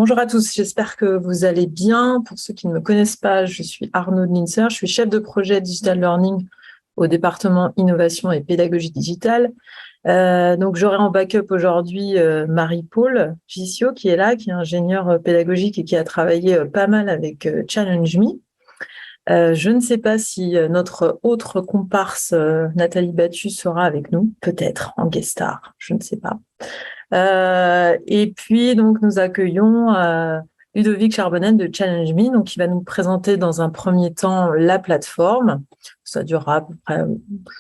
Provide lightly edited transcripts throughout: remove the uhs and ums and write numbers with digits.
Bonjour à tous, j'espère que vous allez bien. Pour ceux qui ne me connaissent pas, je suis Arnaud Linser, je suis chef de projet Digital Learning au département Innovation et Pédagogie Digitale. Donc j'aurai en backup aujourd'hui Marie-Paul Gissio qui est là, qui est ingénieure pédagogique et qui a travaillé pas mal avec Challenge Me. Je ne sais pas si notre autre comparse Nathalie Battu sera avec nous, peut-être en guest star, je ne sais pas. Et puis donc nous accueillons Ludovic Charbonnet de Challenge Me, donc qui va nous présenter dans un premier temps la plateforme. Ça durera à peu près,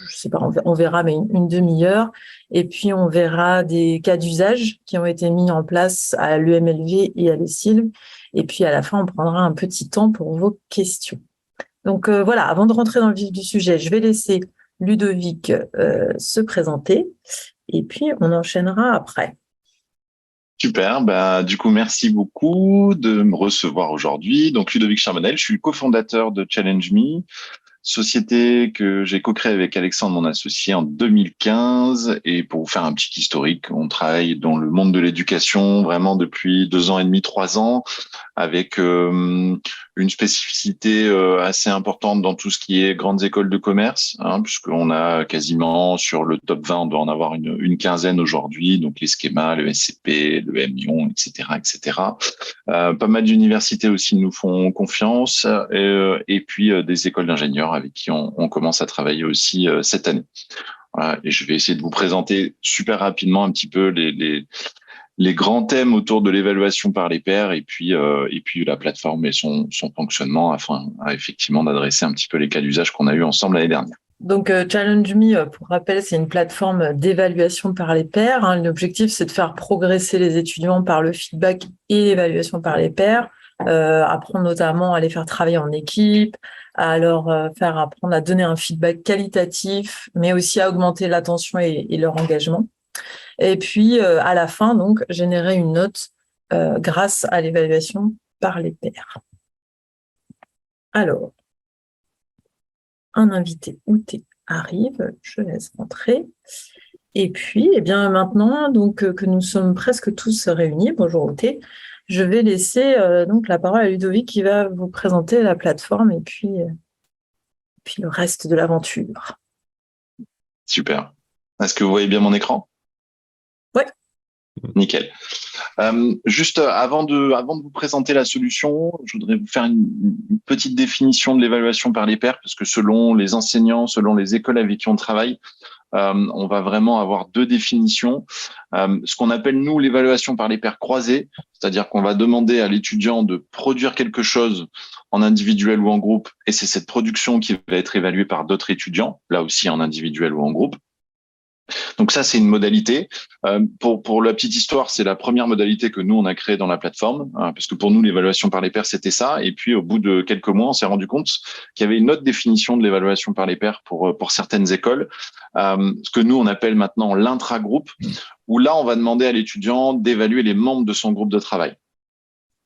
je sais pas, on verra, mais une demi-heure. Et puis on verra des cas d'usage qui ont été mis en place à l'EMLV et à l'ESIL. Et puis à la fin, on prendra un petit temps pour vos questions. Donc voilà, avant de rentrer dans le vif du sujet, je vais laisser Ludovic se présenter et puis on enchaînera après. Super, du coup, merci beaucoup de me recevoir aujourd'hui. Donc, Ludovic Charbonnel, je suis le cofondateur de Challenge Me, société que j'ai co-créée avec Alexandre, mon associé, en 2015. Et pour vous faire un petit historique, on travaille dans le monde de l'éducation vraiment depuis 2 ans et demi, 3 ans, avec une spécificité assez importante dans tout ce qui est grandes écoles de commerce, puisqu'on a quasiment sur le top 20, on doit en avoir une quinzaine aujourd'hui, donc les schémas, le SCP, le M Lyon, etc., etc. Pas mal d'universités aussi nous font confiance, et puis des écoles d'ingénieurs avec qui on commence à travailler aussi cette année. Voilà, et je vais essayer de vous présenter super rapidement un petit peu les grands thèmes autour de l'évaluation par les pairs et puis la plateforme et son fonctionnement afin effectivement d'adresser un petit peu les cas d'usage qu'on a eu ensemble l'année dernière. Donc Challenge Me, pour rappel, c'est une plateforme d'évaluation par les pairs. L'objectif, c'est de faire progresser les étudiants par le feedback et l'évaluation par les pairs, apprendre notamment à les faire travailler en équipe, à leur faire apprendre à donner un feedback qualitatif, mais aussi à augmenter l'attention et leur engagement. Et puis, à la fin, donc, générer une note grâce à l'évaluation par les pairs. Alors, un invité Outé arrive, je laisse rentrer. Et puis, eh bien, maintenant, donc, que nous sommes presque tous réunis, bonjour Outé, je vais laisser donc la parole à Ludovic qui va vous présenter la plateforme et puis le reste de l'aventure. Super. Est-ce que vous voyez bien mon écran? Ouais. Nickel. Juste avant de vous présenter la solution, je voudrais vous faire une petite définition de l'évaluation par les pairs, parce que selon les enseignants, selon les écoles avec qui on travaille, on va vraiment avoir deux définitions. Ce qu'on appelle, nous, l'évaluation par les pairs croisés, c'est-à-dire qu'on va demander à l'étudiant de produire quelque chose en individuel ou en groupe, et c'est cette production qui va être évaluée par d'autres étudiants, là aussi en individuel ou en groupe. Donc ça, c'est une modalité. Pour la petite histoire, c'est la première modalité que nous, on a créée dans la plateforme, parce que pour nous, l'évaluation par les pairs, c'était ça. Et puis, au bout de quelques mois, on s'est rendu compte qu'il y avait une autre définition de l'évaluation par les pairs pour certaines écoles, ce que nous, on appelle maintenant l'intragroupe, où là, on va demander à l'étudiant d'évaluer les membres de son groupe de travail.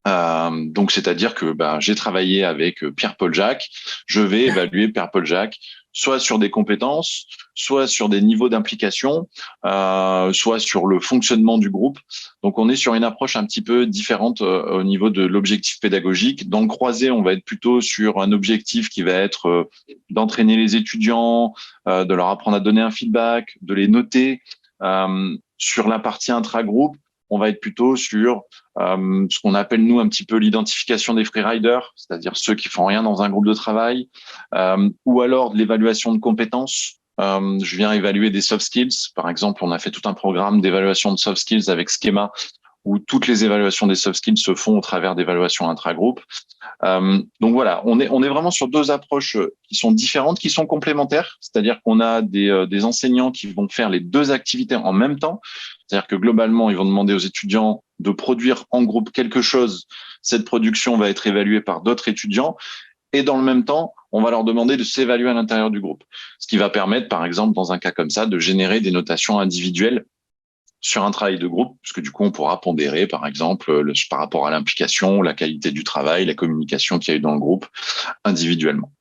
Donc, c'est-à-dire que j'ai travaillé avec Pierre-Paul Jacques, je vais évaluer Pierre-Paul Jacques soit sur des compétences, soit sur des niveaux d'implication, soit sur le fonctionnement du groupe. Donc, on est sur une approche un petit peu différente au niveau de l'objectif pédagogique. Dans le croisé, on va être plutôt sur un objectif qui va être d'entraîner les étudiants, de leur apprendre à donner un feedback, de les noter. Sur la partie intragroupe, on va être plutôt sur ce qu'on appelle, nous, un petit peu l'identification des freeriders, c'est-à-dire ceux qui font rien dans un groupe de travail, ou alors de l'évaluation de compétences. Je viens évaluer des soft skills. Par exemple, on a fait tout un programme d'évaluation de soft skills avec Schema, où toutes les évaluations des soft skills se font au travers d'évaluations intragroupes. Donc voilà, on est vraiment sur deux approches qui sont différentes, qui sont complémentaires. C'est-à-dire qu'on a des enseignants qui vont faire les deux activités en même temps. C'est-à-dire que globalement, ils vont demander aux étudiants de produire en groupe quelque chose. Cette production va être évaluée par d'autres étudiants. Et dans le même temps, on va leur demander de s'évaluer à l'intérieur du groupe. Ce qui va permettre, par exemple, dans un cas comme ça, de générer des notations individuelles sur un travail de groupe, puisque du coup, on pourra pondérer, par exemple, par rapport à l'implication, la qualité du travail, la communication qu'il y a eu dans le groupe individuellement.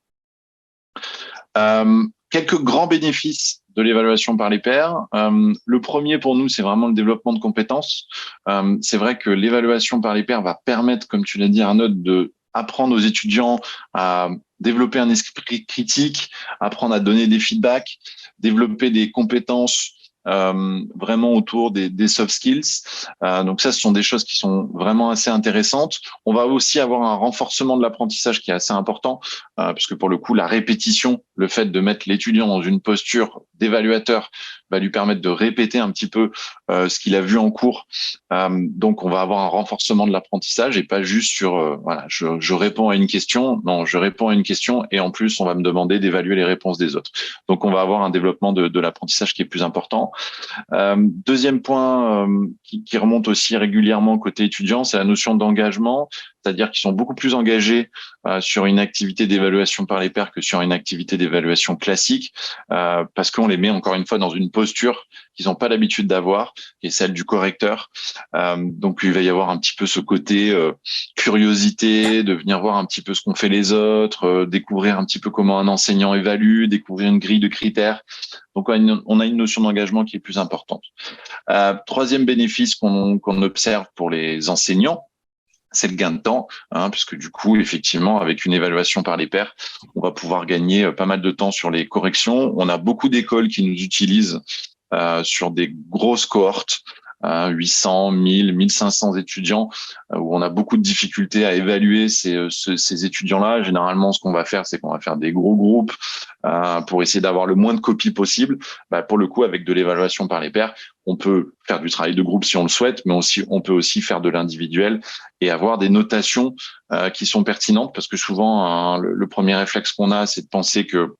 Quelques grands bénéfices de l'évaluation par les pairs. Le premier pour nous, c'est vraiment le développement de compétences. C'est vrai que l'évaluation par les pairs va permettre, comme tu l'as dit Arnaud, de apprendre aux étudiants à développer un esprit critique, apprendre à donner des feedbacks, développer des compétences vraiment autour des soft skills. Donc ça, ce sont des choses qui sont vraiment assez intéressantes. On va aussi avoir un renforcement de l'apprentissage qui est assez important, puisque pour le coup, la répétition, le fait de mettre l'étudiant dans une posture d'évaluateur va lui permettre de répéter un petit peu ce qu'il a vu en cours. Donc on va avoir un renforcement de l'apprentissage et pas juste sur voilà, je réponds à une question. Non, je réponds à une question et en plus on va me demander d'évaluer les réponses des autres. Donc on va avoir un développement de l'apprentissage qui est plus important. Deuxième point qui remonte aussi régulièrement côté étudiant, c'est la notion d'engagement, c'est-à-dire qu'ils sont beaucoup plus engagés sur une activité d'évaluation par les pairs que sur une activité d'évaluation classique, parce qu'on les met encore une fois dans une posture qu'ils n'ont pas l'habitude d'avoir, qui est celle du correcteur. Donc il va y avoir un petit peu ce côté curiosité, de venir voir un petit peu ce qu'ont fait les autres, découvrir un petit peu comment un enseignant évalue, découvrir une grille de critères. Donc on a une notion d'engagement qui est plus importante. Troisième bénéfice qu'on observe pour les enseignants, c'est le gain de temps, puisque du coup, effectivement, avec une évaluation par les pairs, on va pouvoir gagner pas mal de temps sur les corrections. On a beaucoup d'écoles qui nous utilisent sur des grosses cohortes, 800, 1000, 1500 étudiants, où on a beaucoup de difficultés à évaluer ces étudiants-là. Généralement, ce qu'on va faire, c'est qu'on va faire des gros groupes pour essayer d'avoir le moins de copies possible. Pour le coup, avec de l'évaluation par les pairs, on peut faire du travail de groupe si on le souhaite, mais aussi on peut aussi faire de l'individuel et avoir des notations qui sont pertinentes, parce que souvent, le premier réflexe qu'on a, c'est de penser que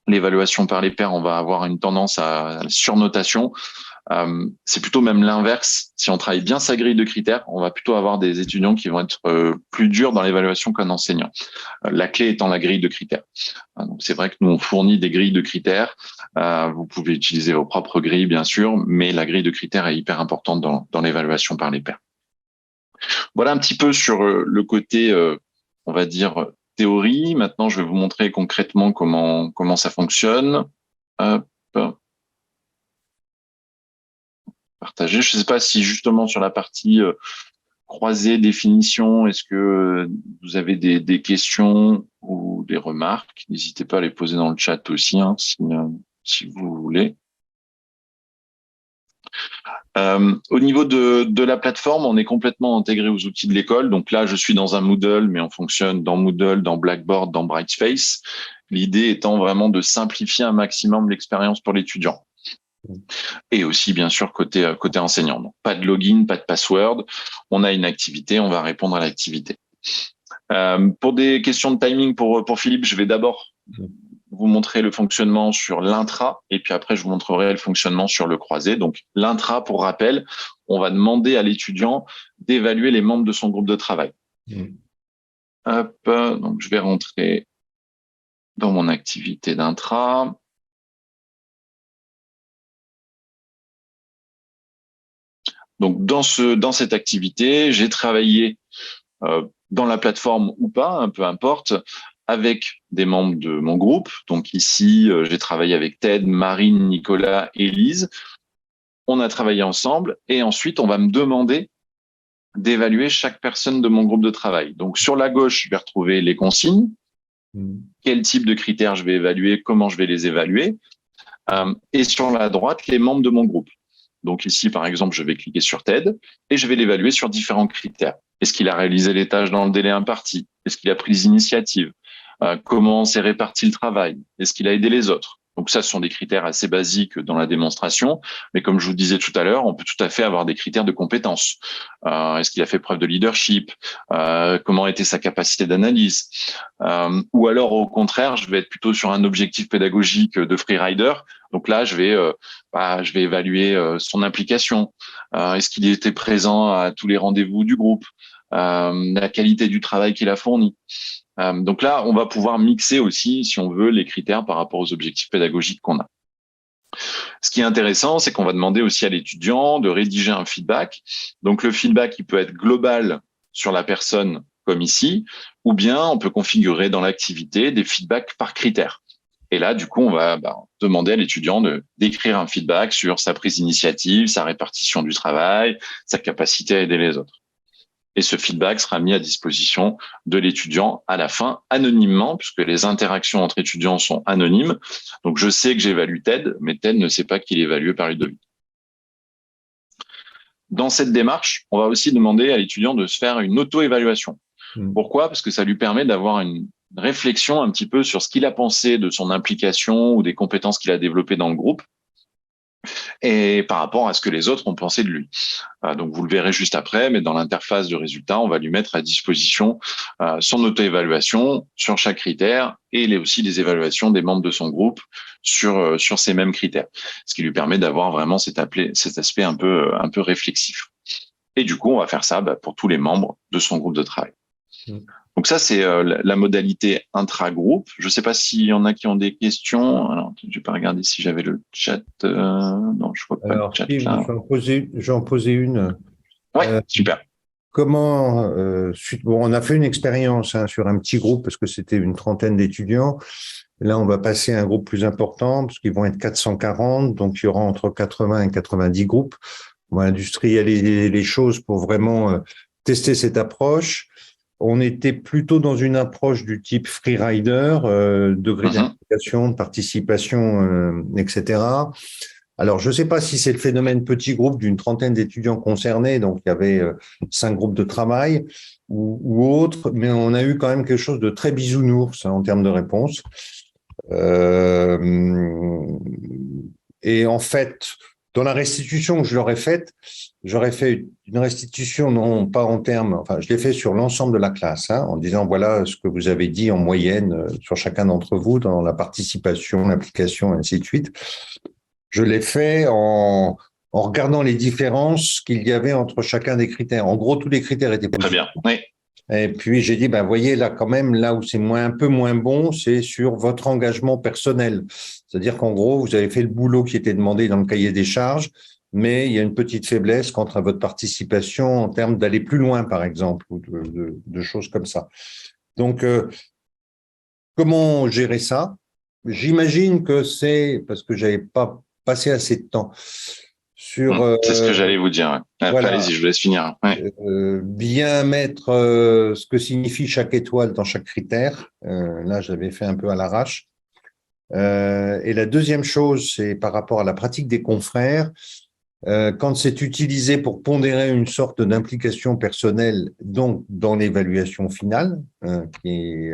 l'évaluation par les pairs, on va avoir une tendance à la surnotation. C'est plutôt même l'inverse. Si on travaille bien sa grille de critères, on va plutôt avoir des étudiants qui vont être plus durs dans l'évaluation qu'un enseignant. La clé étant la grille de critères. Donc c'est vrai que nous on fournit des grilles de critères. Vous pouvez utiliser vos propres grilles bien sûr, mais la grille de critères est hyper importante dans l'évaluation par les pairs. Voilà un petit peu sur le côté, on va dire théorie. Maintenant, je vais vous montrer concrètement comment ça fonctionne. Hop. Partager. Je ne sais pas si justement sur la partie croisée, définition, est-ce que vous avez des questions ou des remarques? N'hésitez pas à les poser dans le chat aussi, si vous voulez. Au niveau de la plateforme, on est complètement intégré aux outils de l'école. Donc là, je suis dans un Moodle, mais on fonctionne dans Moodle, dans Blackboard, dans Brightspace. L'idée étant vraiment de simplifier un maximum l'expérience pour l'étudiant. Et aussi, bien sûr, côté enseignant. Donc, pas de login, pas de password. On a une activité, on va répondre à l'activité. Pour des questions de timing, pour Philippe, je vais d'abord vous montrer le fonctionnement sur l'intra et puis après, je vous montrerai le fonctionnement sur le croisé. Donc, l'intra, pour rappel, on va demander à l'étudiant d'évaluer les membres de son groupe de travail. Hop, donc je vais rentrer dans mon activité d'intra. Donc, dans cette activité, j'ai travaillé dans la plateforme ou pas, peu importe, avec des membres de mon groupe. Donc ici, j'ai travaillé avec Ted, Marine, Nicolas et Lise. On a travaillé ensemble et ensuite, on va me demander d'évaluer chaque personne de mon groupe de travail. Donc sur la gauche, je vais retrouver les consignes, quel type de critères je vais évaluer, comment je vais les évaluer. Et sur la droite, les membres de mon groupe. Donc ici, par exemple, je vais cliquer sur Ted et je vais l'évaluer sur différents critères. Est-ce qu'il a réalisé les tâches dans le délai imparti? Est-ce qu'il a pris des initiatives? Comment s'est réparti le travail? Est-ce qu'il a aidé les autres? Donc ça, ce sont des critères assez basiques dans la démonstration. Mais comme je vous disais tout à l'heure, on peut tout à fait avoir des critères de compétences. Est-ce qu'il a fait preuve de leadership? Comment était sa capacité d'analyse? Ou alors, au contraire, je vais être plutôt sur un objectif pédagogique de freerider. Donc là, je vais évaluer son implication. Est-ce qu'il était présent à tous les rendez-vous du groupe? La qualité du travail qu'il a fourni. Donc là, on va pouvoir mixer aussi, si on veut, les critères par rapport aux objectifs pédagogiques qu'on a. Ce qui est intéressant, c'est qu'on va demander aussi à l'étudiant de rédiger un feedback. Donc le feedback, il peut être global sur la personne, comme ici, ou bien on peut configurer dans l'activité des feedbacks par critère. Et là, du coup, on va demander à l'étudiant d'écrire un feedback sur sa prise d'initiative, sa répartition du travail, sa capacité à aider les autres. Et ce feedback sera mis à disposition de l'étudiant à la fin, anonymement, puisque les interactions entre étudiants sont anonymes. Donc, je sais que j'évalue Ted, mais Ted ne sait pas qu'il est évalué par Ludovic. Dans cette démarche, on va aussi demander à l'étudiant de se faire une auto-évaluation. Pourquoi? Parce que ça lui permet d'avoir une réflexion un petit peu sur ce qu'il a pensé de son implication ou des compétences qu'il a développées dans le groupe et par rapport à ce que les autres ont pensé de lui. Donc, vous le verrez juste après, mais dans l'interface de résultats, on va lui mettre à disposition son auto-évaluation sur chaque critère et aussi les évaluations des membres de son groupe sur ces mêmes critères, ce qui lui permet d'avoir vraiment cet aspect un peu réflexif. Et du coup, on va faire ça pour tous les membres de son groupe de travail. Donc ça, c'est la modalité intra-groupe. Je ne sais pas s'il y en a qui ont des questions. Alors, je ne vais pas regarder si j'avais le chat. Non, je ne vois pas le chat là. Je vais en poser une. Oui, super. Comment, on a fait une expérience sur un petit groupe parce que c'était une trentaine d'étudiants. Là, on va passer à un groupe plus important parce qu'ils vont être 440. Donc, il y aura entre 80 et 90 groupes. On va industrialiser les choses pour vraiment tester cette approche. On était plutôt dans une approche du type freerider, degré d'implication, de participation, etc. Alors, je ne sais pas si c'est le phénomène petit groupe d'une trentaine d'étudiants concernés, donc il y avait 5 groupes de travail ou autre, mais on a eu quand même quelque chose de très bisounours en termes de réponse. Et en fait, dans la restitution que je leur ai faite, j'aurais fait une restitution, non pas en termes, enfin, je l'ai fait sur l'ensemble de la classe, en disant voilà ce que vous avez dit en moyenne sur chacun d'entre vous dans la participation, l'implication, et ainsi de suite. Je l'ai fait en regardant les différences qu'il y avait entre chacun des critères. En gros, tous les critères étaient positifs. Très bien, oui. Et puis, j'ai dit, voyez, là, quand même, là où c'est un peu moins bon, c'est sur votre engagement personnel. C'est-à-dire qu'en gros, vous avez fait le boulot qui était demandé dans le cahier des charges, mais il y a une petite faiblesse quant à votre participation en termes d'aller plus loin, par exemple, ou de choses comme ça. Donc, comment gérer ça? J'imagine que c'est parce que j'avais pas passé assez de temps sur. C'est ce que j'allais vous dire. Ouais. Voilà. Allez-y, je vous laisse finir. Ouais. Bien mettre ce que signifie chaque étoile dans chaque critère. Là, j'avais fait un peu à l'arrache. Et la deuxième chose, c'est par rapport à la pratique des confrères. Quand c'est utilisé pour pondérer une sorte d'implication personnelle, donc dans l'évaluation finale, qui est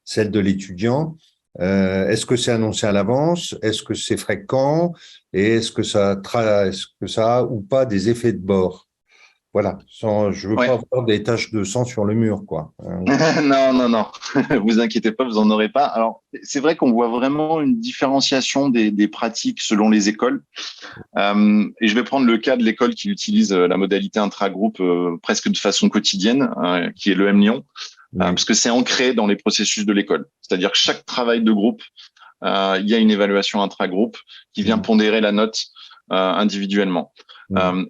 celle de l'étudiant, est-ce que c'est annoncé à l'avance? Est-ce que c'est fréquent? Et est-ce que ça a ou pas des effets de bord? Voilà, je veux pas avoir des taches de sang sur le mur, quoi. Non. Vous inquiétez pas, vous en aurez pas. Alors, c'est vrai qu'on voit vraiment une différenciation des pratiques selon les écoles. Et je vais prendre le cas de l'école qui utilise la modalité intragroupe presque de façon quotidienne, qui est l'EM Lyon, parce que c'est ancré dans les processus de l'école. C'est-à-dire que chaque travail de groupe, il y a une évaluation intragroupe qui vient pondérer la note individuellement.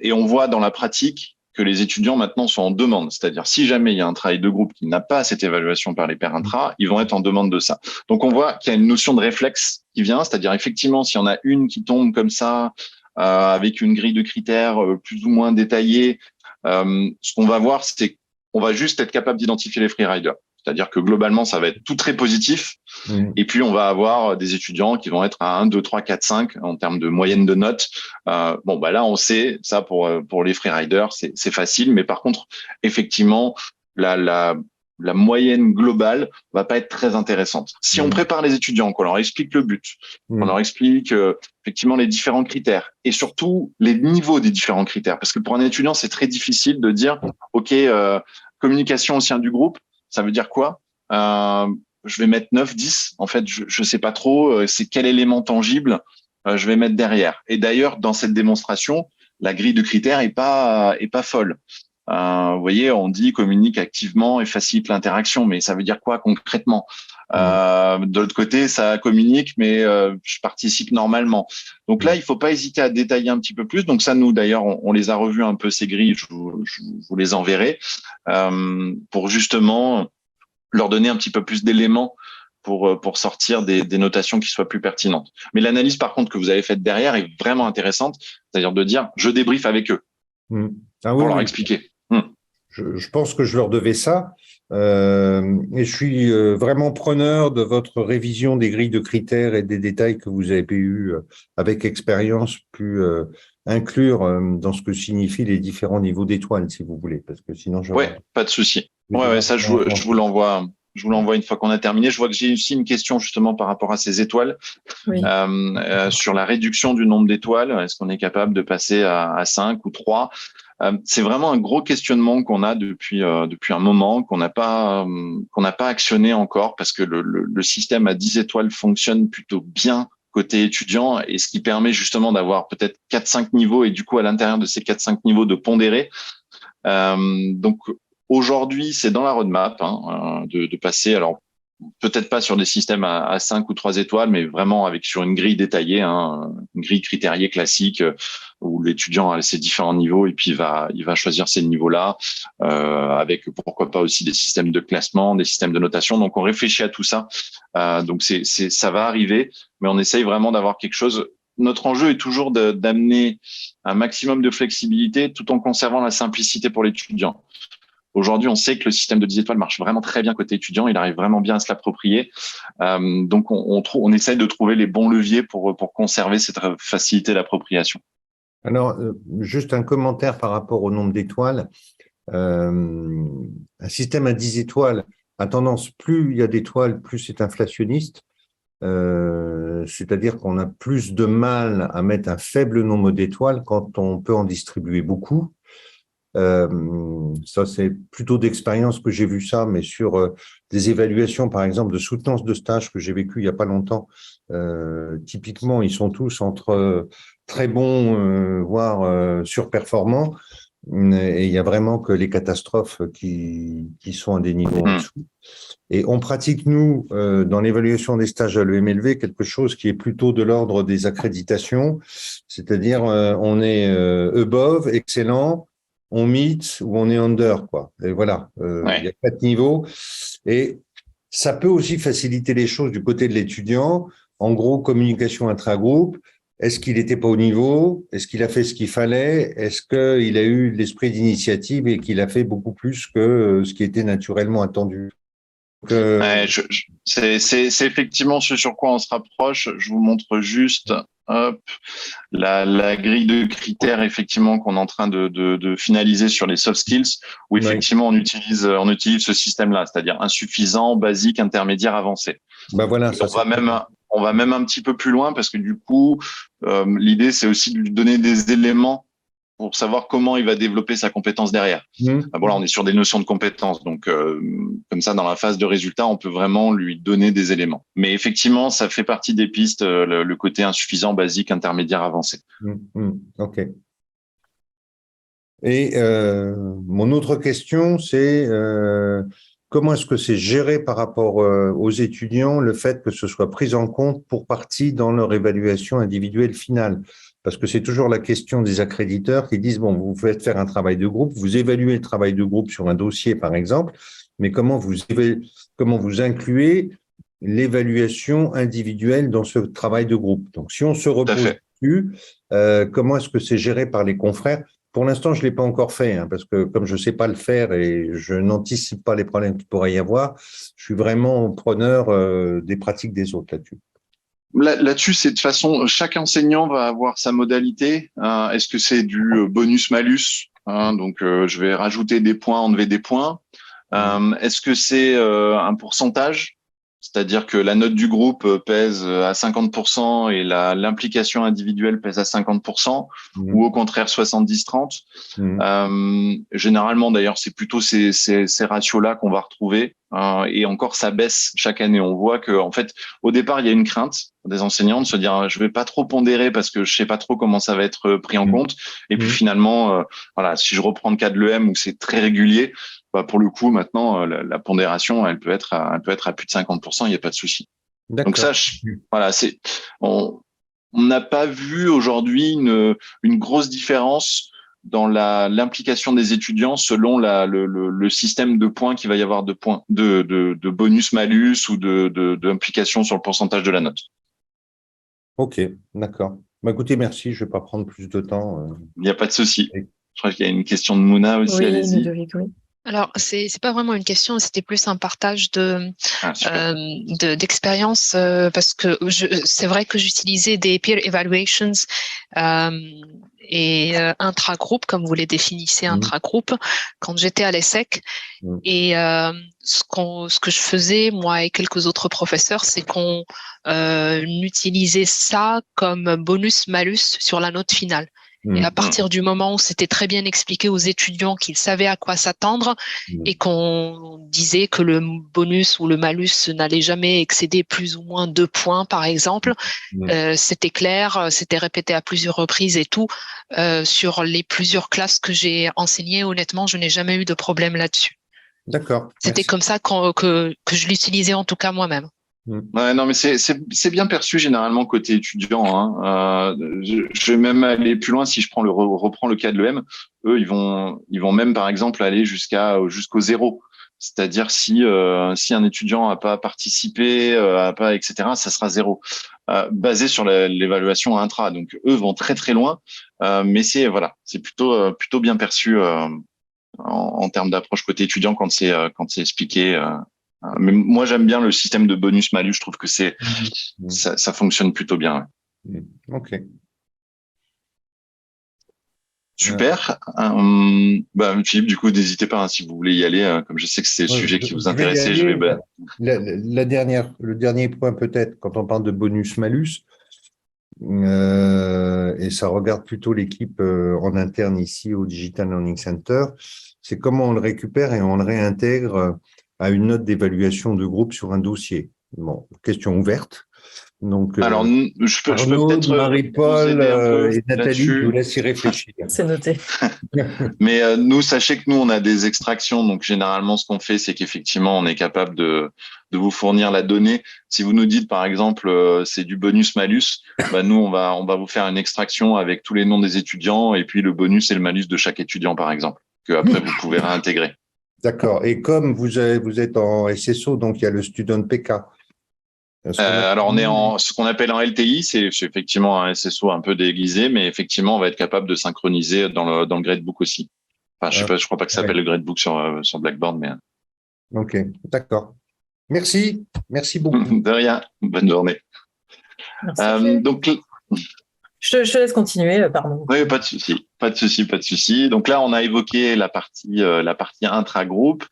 Et on voit dans la pratique que les étudiants maintenant sont en demande. C'est-à-dire, si jamais il y a un travail de groupe qui n'a pas cette évaluation par les pairs intra, ils vont être en demande de ça. Donc, on voit qu'il y a une notion de réflexe qui vient, c'est-à-dire, effectivement, s'il y en a une qui tombe comme ça, avec une grille de critères plus ou moins détaillée, ce qu'on va voir, c'est qu'on va juste être capable d'identifier les freeriders. C'est-à-dire que globalement, ça va être tout très positif. Et puis, on va avoir des étudiants qui vont être à 1, 2, 3, 4, 5 en termes de moyenne de notes. Là, on sait, ça pour les freeriders, c'est facile. Mais par contre, effectivement, la moyenne globale va pas être très intéressante. Si on prépare les étudiants, qu'on leur explique le but, qu'on leur explique effectivement les différents critères et surtout les niveaux des différents critères. Parce que pour un étudiant, c'est très difficile de dire, OK, communication au sein du groupe, ça veut dire quoi? Je vais mettre 9, 10. En fait, je sais pas trop. C'est quel élément tangible je vais mettre derrière. Et d'ailleurs, dans cette démonstration, la grille de critères est pas folle. Vous voyez, on dit communique activement et facilite l'interaction, mais ça veut dire quoi concrètement? De l'autre côté, ça communique, mais je participe normalement. Donc là, il faut pas hésiter à détailler un petit peu plus. Donc ça, nous d'ailleurs, on les a revus un peu ces grilles. Je vous les enverrai pour justement leur donner un petit peu plus d'éléments pour sortir des notations qui soient plus pertinentes. Mais l'analyse, par contre, que vous avez faite derrière est vraiment intéressante, c'est-à-dire de dire, je débriefe avec eux Ah, pour leur expliquer. Je pense que je leur devais ça. Et je suis vraiment preneur de votre révision des grilles de critères et des détails que vous avez pu, avec expérience, inclure dans ce que signifient les différents niveaux d'étoiles, si vous voulez, parce que sinon je. Ouais, pas de souci. Ouais, ça je vous l'envoie. Je vous l'envoie une fois qu'on a terminé. Je vois que j'ai aussi une question justement par rapport à ces étoiles, Oui. sur la réduction du nombre d'étoiles. Est-ce qu'on est capable de passer à 5 ou 3? C'est vraiment un gros questionnement qu'on a depuis un moment, qu'on n'a pas actionné encore, parce que le système à 10 étoiles fonctionne plutôt bien côté étudiant, et ce qui permet justement d'avoir peut-être 4-5 niveaux, et du coup à l'intérieur de ces 4-5 niveaux de pondérer. Donc aujourd'hui, c'est dans la roadmap de passer, alors peut-être pas sur des systèmes à 5 ou 3 étoiles, mais vraiment sur une grille détaillée, une grille critériée classique, où l'étudiant a ses différents niveaux et puis il va choisir ces niveaux-là, avec pourquoi pas aussi des systèmes de classement, des systèmes de notation. Donc on réfléchit à tout ça. Donc ça va arriver, mais on essaye vraiment d'avoir quelque chose. Notre enjeu est toujours d'amener un maximum de flexibilité tout en conservant la simplicité pour l'étudiant. Aujourd'hui, on sait que le système de 10 étoiles marche vraiment très bien côté étudiant. Il arrive vraiment bien à se l'approprier. Donc, on essaye de trouver les bons leviers pour conserver cette facilité d'appropriation. Alors, juste un commentaire par rapport au nombre d'étoiles. Un système à 10 étoiles a tendance, plus il y a d'étoiles, plus c'est inflationniste. C'est-à-dire qu'on a plus de mal à mettre un faible nombre d'étoiles quand on peut en distribuer beaucoup. Ça, c'est plutôt d'expérience que j'ai vu ça, mais sur des évaluations, par exemple, de soutenance de stage que j'ai vécu il n'y a pas longtemps, typiquement, ils sont tous entre très bons, voire surperformants, et il y a vraiment que les catastrophes qui sont à des niveaux en dessous. Et on pratique, nous, dans l'évaluation des stages à l'EMLV, quelque chose qui est plutôt de l'ordre des accréditations, c'est-à-dire on est above, excellent, on meet ou on est under, quoi. Et voilà, il y a 4 niveaux. Et ça peut aussi faciliter les choses du côté de l'étudiant. En gros, communication intra-groupe. Est-ce qu'il n'était pas au niveau? Est-ce qu'il a fait ce qu'il fallait? Est-ce qu'il a eu l'esprit d'initiative et qu'il a fait beaucoup plus que ce qui était naturellement attendu? C'est effectivement ce sur quoi on se rapproche. Je vous montre juste la grille de critères effectivement qu'on est en train de finaliser sur les soft skills, où effectivement on utilise ce système-là, c'est-à-dire insuffisant, basique, intermédiaire, avancé. Ben voilà, on va même un petit peu plus loin, parce que du coup, l'idée c'est aussi de lui donner des éléments pour savoir comment il va développer sa compétence derrière. Voilà, on est sur des notions de compétences, donc comme ça, dans la phase de résultat, on peut vraiment lui donner des éléments. Mais effectivement, ça fait partie des pistes, le côté insuffisant, basique, intermédiaire, avancé. Ok. Et mon autre question, c'est comment est-ce que c'est géré par rapport aux étudiants, le fait que ce soit pris en compte pour partie dans leur évaluation individuelle finale? Parce que c'est toujours la question des accréditeurs qui disent, bon, vous faites faire un travail de groupe, vous évaluez le travail de groupe sur un dossier, par exemple, mais comment vous incluez l'évaluation individuelle dans ce travail de groupe? Donc, si on se repose dessus, comment est-ce que c'est géré par les confrères? Pour l'instant, je ne l'ai pas encore fait, parce que comme je ne sais pas le faire et je n'anticipe pas les problèmes qu'il pourrait y avoir, je suis vraiment preneur des pratiques des autres là-dessus. Là-dessus, c'est de façon, chaque enseignant va avoir sa modalité. Est-ce que c'est du bonus-malus, donc je vais rajouter des points, enlever des points. Est-ce que c'est un pourcentage? C'est-à-dire que la note du groupe pèse à 50% et l'implication individuelle pèse à 50%, ou au contraire 70-30. Généralement, d'ailleurs, c'est plutôt ces ratios-là qu'on va retrouver. Et encore, ça baisse chaque année. On voit que, en fait, au départ, il y a une crainte des enseignants de se dire, je vais pas trop pondérer parce que je sais pas trop comment ça va être pris en compte. Et puis finalement, voilà, si je reprends le cas de l'EM où c'est très régulier, bah pour le coup, maintenant, la pondération, elle peut être à plus de 50%, il n'y a pas de souci. Donc ça, voilà, on n'a pas vu aujourd'hui une grosse différence dans l'implication des étudiants selon le système de points qu'il va y avoir de points, de bonus-malus ou d'implication sur le pourcentage de la note. Ok, d'accord. Bah, écoutez, merci. Je ne vais pas prendre plus de temps. Il n'y a pas de souci. Je crois qu'il y a une question de Mouna aussi. Oui, allez-y. Ludovic, oui. Alors, c'est pas vraiment une question, c'était plus un partage d'expérience parce que c'est vrai que j'utilisais des peer evaluations et intra-groupe, comme vous les définissez, intra-groupe, quand j'étais à l'ESSEC. Et ce que je faisais, moi et quelques autres professeurs, c'est qu'on utilisait ça comme bonus-malus sur la note finale. Et à partir du moment où c'était très bien expliqué aux étudiants qu'ils savaient à quoi s'attendre et qu'on disait que le bonus ou le malus n'allait jamais excéder plus ou moins 2 points, par exemple, c'était clair, c'était répété à plusieurs reprises et tout. Sur les plusieurs classes que j'ai enseignées, honnêtement, je n'ai jamais eu de problème là-dessus. D'accord. C'était comme ça que je l'utilisais en tout cas moi-même. Ouais, non, mais c'est bien perçu généralement côté étudiant. Je vais même aller plus loin si je reprends le cas de l'EM. Eux, ils vont même par exemple aller jusqu'au 0. C'est-à-dire si un étudiant n'a pas participé, etc., ça sera 0. Basé sur l'évaluation intra. Donc eux vont très très loin, mais c'est plutôt bien perçu en termes d'approche côté étudiant quand c'est expliqué. Mais moi, j'aime bien le système de bonus-malus. Je trouve que ça fonctionne plutôt bien. Ouais. Ok. Super. Philippe, du coup, n'hésitez pas si vous voulez y aller. Comme je sais que c'est le sujet qui vous intéressait, je vais. Le dernier point peut-être, quand on parle de bonus-malus, et ça regarde plutôt l'équipe en interne ici au Digital Learning Center, c'est comment on le récupère et on le réintègre à une note d'évaluation de groupe sur un dossier. Bon, question ouverte. Donc, alors, je peux peut-être Marie-Paul et Nathalie, je vous laisse y réfléchir. C'est noté. Mais sachez que nous, on a des extractions. Donc, généralement, ce qu'on fait, c'est qu'effectivement, on est capable de vous fournir la donnée. Si vous nous dites, par exemple, c'est du bonus-malus, nous, on va vous faire une extraction avec tous les noms des étudiants et puis le bonus et le malus de chaque étudiant, par exemple, que après vous pouvez réintégrer. D'accord. Et comme vous êtes en SSO, donc il y a le student PK. Alors, on est en ce qu'on appelle un LTI, c'est effectivement un SSO un peu déguisé, mais effectivement, on va être capable de synchroniser dans le gradebook aussi. Enfin, je crois pas que ça s'appelle le gradebook sur Blackboard, mais. Ok, d'accord. Merci beaucoup. De rien. Bonne journée. Merci. Donc. Je te laisse continuer, pardon. Oui, pas de souci. Donc là, on a évoqué la partie intra-groupe.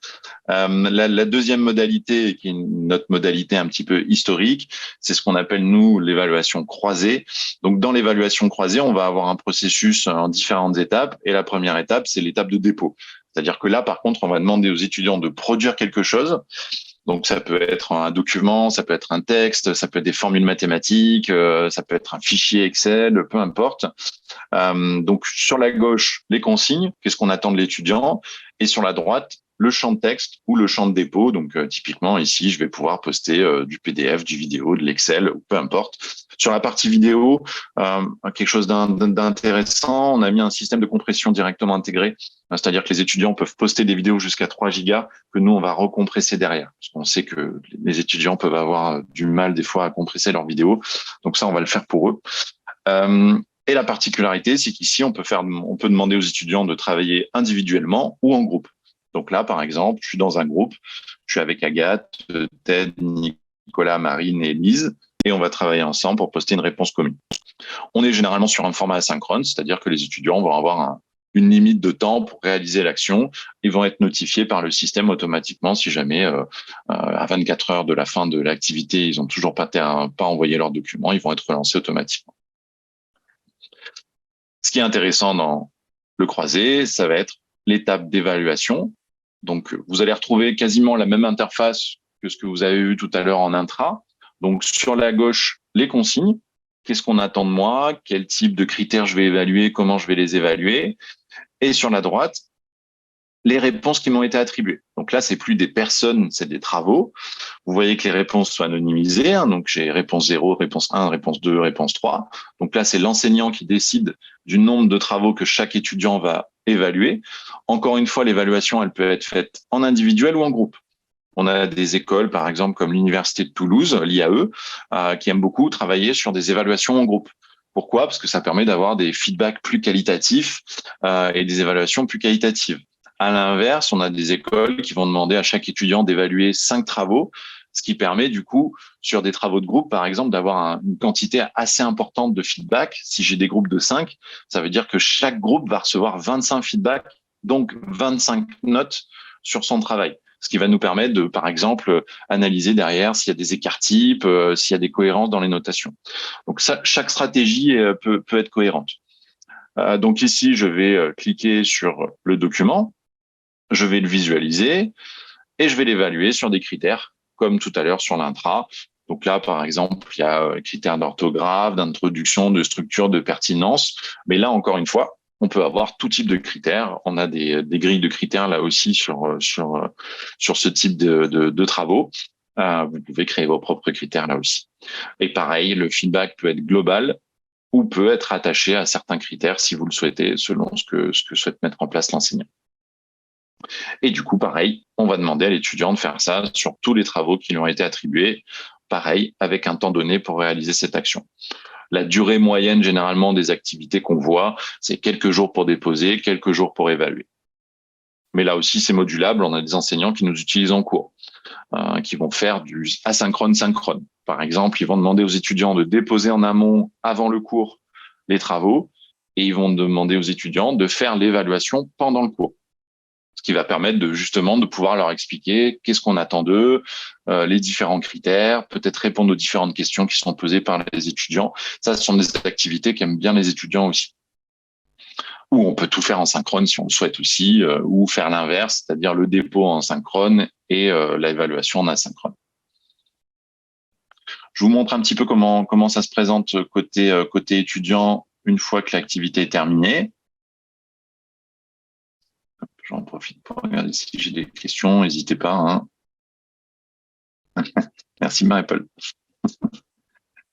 La deuxième modalité, qui est notre modalité un petit peu historique, c'est ce qu'on appelle, nous, l'évaluation croisée. Donc, dans l'évaluation croisée, on va avoir un processus en différentes étapes. Et la première étape, c'est l'étape de dépôt. C'est-à-dire que là, par contre, on va demander aux étudiants de produire quelque chose. Donc, ça peut être un document, ça peut être un texte, ça peut être des formules mathématiques, ça peut être un fichier Excel, peu importe. Donc, sur la gauche, les consignes, qu'est-ce qu'on attend de l'étudiant, et sur la droite, le champ de texte ou le champ de dépôt. Donc, typiquement, ici, je vais pouvoir poster du PDF, du vidéo, de l'Excel, ou peu importe. Sur la partie vidéo, quelque chose d'intéressant, on a mis un système de compression directement intégré. C'est-à-dire que les étudiants peuvent poster des vidéos jusqu'à 3 gigas que nous, on va recompresser derrière. Parce qu'on sait que les étudiants peuvent avoir du mal des fois à compresser leurs vidéos. Donc ça, on va le faire pour eux. Et la particularité, c'est qu'ici, on peut demander aux étudiants de travailler individuellement ou en groupe. Donc là, par exemple, je suis dans un groupe, je suis avec Agathe, Ted, Nicolas, Marine et Lise, et on va travailler ensemble pour poster une réponse commune. On est généralement sur un format asynchrone, c'est-à-dire que les étudiants vont avoir une limite de temps pour réaliser l'action. Ils vont être notifiés par le système automatiquement si jamais à 24 heures de la fin de l'activité, ils n'ont toujours pas envoyé leurs documents, ils vont être relancés automatiquement. Ce qui est intéressant dans le croisé, ça va être l'étape d'évaluation. Donc, vous allez retrouver quasiment la même interface que ce que vous avez vu tout à l'heure en intra. Donc, sur la gauche, les consignes. Qu'est-ce qu'on attend de moi? Quel type de critères je vais évaluer? Comment je vais les évaluer? Et sur la droite, les réponses qui m'ont été attribuées. Donc là, c'est plus des personnes, c'est des travaux. Vous voyez que les réponses sont anonymisées. Donc j'ai réponse 0, réponse 1, réponse 2, réponse 3. Donc là, c'est l'enseignant qui décide du nombre de travaux que chaque étudiant va évaluer. Encore une fois, l'évaluation, elle peut être faite en individuel ou en groupe. On a des écoles, par exemple, comme l'Université de Toulouse, l'IAE, qui aiment beaucoup travailler sur des évaluations en groupe. Pourquoi? Parce que ça permet d'avoir des feedbacks plus qualitatifs et des évaluations plus qualitatives. À l'inverse, on a des écoles qui vont demander à chaque étudiant d'évaluer 5 travaux, ce qui permet du coup, sur des travaux de groupe, par exemple, d'avoir une quantité assez importante de feedback. Si j'ai des groupes de 5, ça veut dire que chaque groupe va recevoir 25 feedbacks, donc 25 notes sur son travail. Ce qui va nous permettre de, par exemple, analyser derrière s'il y a des écarts types, s'il y a des cohérences dans les notations. Donc ça, chaque stratégie peut être cohérente. Donc ici, je vais cliquer sur le document, je vais le visualiser et je vais l'évaluer sur des critères, comme tout à l'heure sur l'intra. Donc là, par exemple, il y a critères d'orthographe, d'introduction, de structure, de pertinence. Mais là, encore une fois, on peut avoir tout type de critères. On a des grilles de critères là aussi sur ce type de travaux. Vous pouvez créer vos propres critères là aussi. Et pareil, le feedback peut être global ou peut être attaché à certains critères si vous le souhaitez, selon ce que souhaite mettre en place l'enseignant. Et du coup, pareil, on va demander à l'étudiant de faire ça sur tous les travaux qui lui ont été attribués, pareil, avec un temps donné pour réaliser cette action. La durée moyenne, généralement, des activités qu'on voit, c'est quelques jours pour déposer, quelques jours pour évaluer. Mais là aussi, c'est modulable. On a des enseignants qui nous utilisent en cours, qui vont faire du asynchrone-synchrone. Par exemple, ils vont demander aux étudiants de déposer en amont, avant le cours, les travaux, et ils vont demander aux étudiants de faire l'évaluation pendant le cours. Ce qui va permettre de pouvoir leur expliquer qu'est-ce qu'on attend d'eux, les différents critères, peut-être répondre aux différentes questions qui sont posées par les étudiants. Ça, ce sont des activités qu'aiment bien les étudiants aussi. Ou on peut tout faire en synchrone si on le souhaite aussi, ou faire l'inverse, c'est-à-dire le dépôt en synchrone et l'évaluation en asynchrone. Je vous montre un petit peu comment ça se présente côté étudiant une fois que l'activité est terminée. J'en profite pour regarder si j'ai des questions, n'hésitez pas. Hein. Merci Marie-Paul.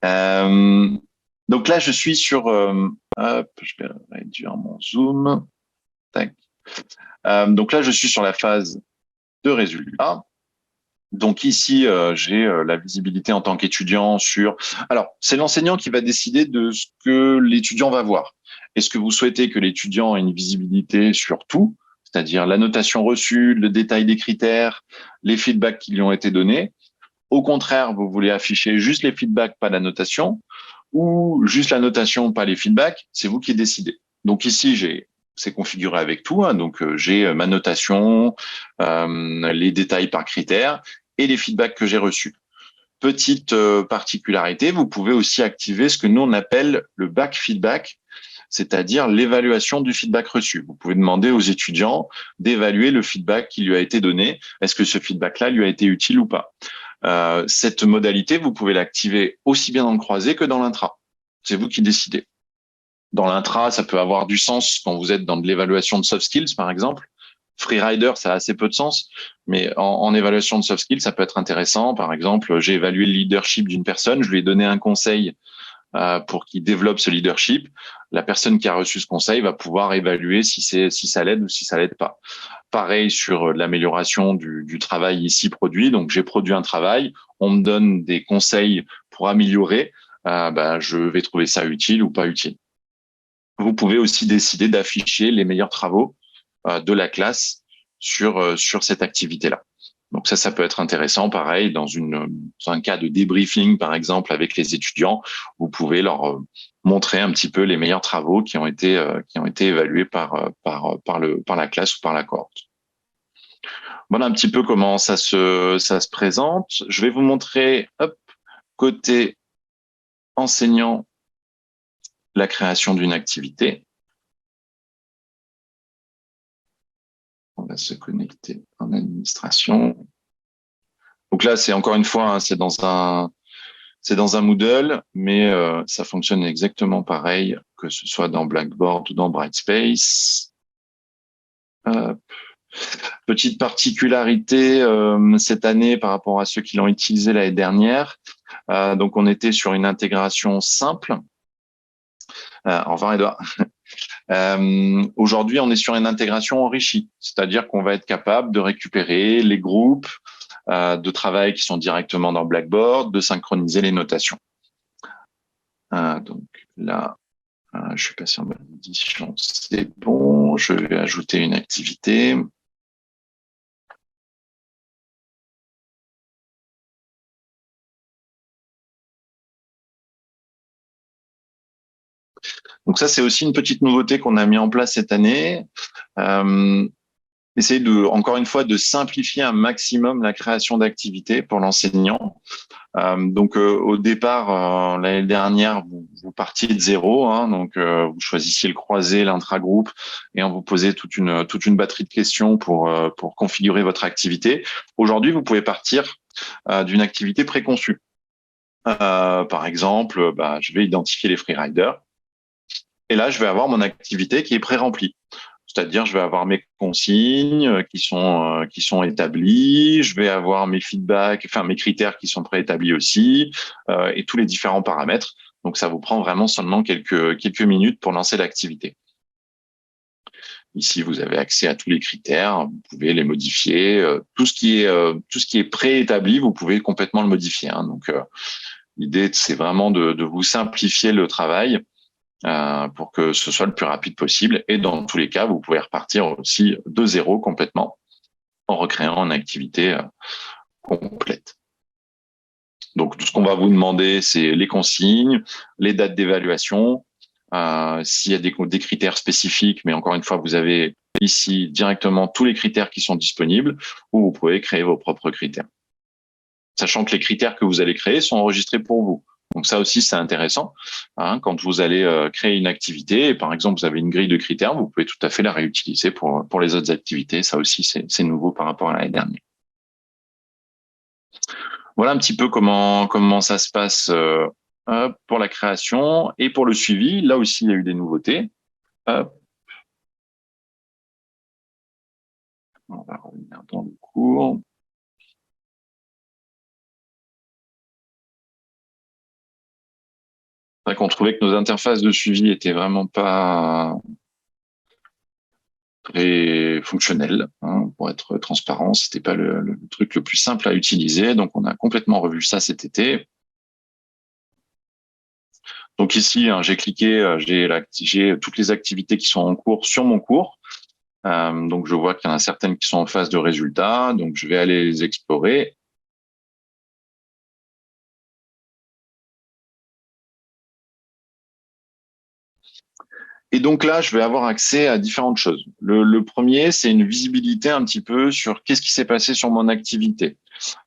Donc là, je suis sur... je vais réduire mon zoom. Tac. Donc là, je suis sur la phase de résultats. Donc ici, j'ai la visibilité en tant qu'étudiant sur... Alors, c'est l'enseignant qui va décider de ce que l'étudiant va voir. Est-ce que vous souhaitez que l'étudiant ait une visibilité sur tout, c'est-à-dire la notation reçue, le détail des critères, les feedbacks qui lui ont été donnés? Au contraire, vous voulez afficher juste les feedbacks, pas la notation, ou juste la notation, pas les feedbacks? C'est vous qui décidez. Donc ici, c'est configuré avec tout. Hein, donc j'ai ma notation, les détails par critère et les feedbacks que j'ai reçus. Petite particularité, vous pouvez aussi activer ce que nous on appelle le back feedback, c'est-à-dire l'évaluation du feedback reçu. Vous pouvez demander aux étudiants d'évaluer le feedback qui lui a été donné. Est-ce que ce feedback-là lui a été utile ou pas? Cette modalité, vous pouvez l'activer aussi bien dans le croisé que dans l'intra. C'est vous qui décidez. Dans l'intra, ça peut avoir du sens quand vous êtes dans de l'évaluation de soft skills, par exemple. Freerider, ça a assez peu de sens, mais en évaluation de soft skills, ça peut être intéressant. Par exemple, j'ai évalué le leadership d'une personne, je lui ai donné un conseil pour qu'il développe ce leadership. La personne qui a reçu ce conseil va pouvoir évaluer si ça l'aide ou si ça l'aide pas. Pareil sur l'amélioration du travail ici produit. Donc, j'ai produit un travail, on me donne des conseils pour améliorer. Je vais trouver ça utile ou pas utile. Vous pouvez aussi décider d'afficher les meilleurs travaux de la classe sur cette activité-là. Donc ça peut être intéressant. Pareil, dans un cas de débriefing, par exemple, avec les étudiants, vous pouvez leur montrer un petit peu les meilleurs travaux qui ont été évalués par la classe ou par la cohorte. Voilà un petit peu comment ça se présente. Je vais vous montrer, côté enseignant, la création d'une activité. On va se connecter en administration. Donc là, c'est encore une fois, hein, c'est dans un Moodle, mais ça fonctionne exactement pareil, que ce soit dans Blackboard ou dans Brightspace. Petite particularité cette année par rapport à ceux qui l'ont utilisé l'année dernière. Donc, on était sur une intégration simple. Au revoir, Edouard. Aujourd'hui, on est sur une intégration enrichie, c'est-à-dire qu'on va être capable de récupérer les groupes de travail qui sont directement dans Blackboard, de synchroniser les notations. Donc là, je suis passé en mode édition, c'est bon. Je vais ajouter une activité. Donc ça, c'est aussi une petite nouveauté qu'on a mis en place cette année. Essayer encore une fois, de simplifier un maximum la création d'activités pour l'enseignant. Donc au départ, l'année dernière, vous partiez de zéro, hein, donc vous choisissiez le croisé, l'intragroupe, et on vous posait toute une batterie de questions pour configurer votre activité. Aujourd'hui, vous pouvez partir d'une activité préconçue. Par exemple, je vais identifier les freeriders. Et là, je vais avoir mon activité qui est pré-remplie. C'est-à-dire, je vais avoir mes consignes qui sont établies, je vais avoir mes feedbacks, enfin mes critères qui sont préétablis aussi, et tous les différents paramètres. Donc, ça vous prend vraiment seulement quelques minutes pour lancer l'activité. Ici, vous avez accès à tous les critères, vous pouvez les modifier. Tout ce qui est préétabli, vous pouvez complètement le modifier. Hein. Donc, l'idée, c'est vraiment de vous simplifier le travail. Pour que ce soit le plus rapide possible. Et dans tous les cas, vous pouvez repartir aussi de zéro complètement en recréant une activité complète. Donc, tout ce qu'on va vous demander, c'est les consignes, les dates d'évaluation, s'il y a des critères spécifiques, mais encore une fois, vous avez ici directement tous les critères qui sont disponibles, ou vous pouvez créer vos propres critères. Sachant que les critères que vous allez créer sont enregistrés pour vous. Donc ça aussi, c'est intéressant. Hein, quand vous allez créer une activité, et par exemple, vous avez une grille de critères, vous pouvez tout à fait la réutiliser pour les autres activités. Ça aussi, c'est nouveau par rapport à l'année dernière. Voilà un petit peu comment ça se passe pour la création et pour le suivi. Là aussi, il y a eu des nouveautés. On va revenir dans le cours. C'est vrai qu'on trouvait que nos interfaces de suivi étaient vraiment pas très fonctionnelles, hein, pour être transparent. C'était pas le truc le plus simple à utiliser, donc on a complètement revu ça cet été. Donc ici, hein, j'ai cliqué, j'ai toutes les activités qui sont en cours sur mon cours. Donc je vois qu'il y en a certaines qui sont en phase de résultats, donc je vais aller les explorer. Et donc là, je vais avoir accès à différentes choses. Le premier, c'est une visibilité un petit peu sur qu'est-ce qui s'est passé sur mon activité.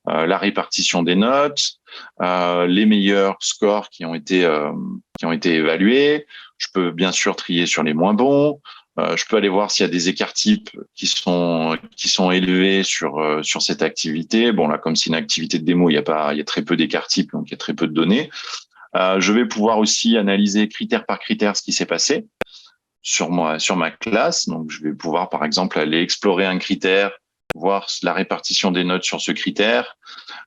La répartition des notes, les meilleurs scores qui ont été évalués. Je peux bien sûr trier sur les moins bons. Je peux aller voir s'il y a des écarts types qui sont élevés sur cette activité. Bon là, comme c'est une activité de démo, il y a très peu d'écarts types, donc il y a très peu de données. Je vais pouvoir aussi analyser critère par critère ce qui s'est passé sur ma classe. Donc, je vais pouvoir, par exemple, aller explorer un critère, voir la répartition des notes sur ce critère,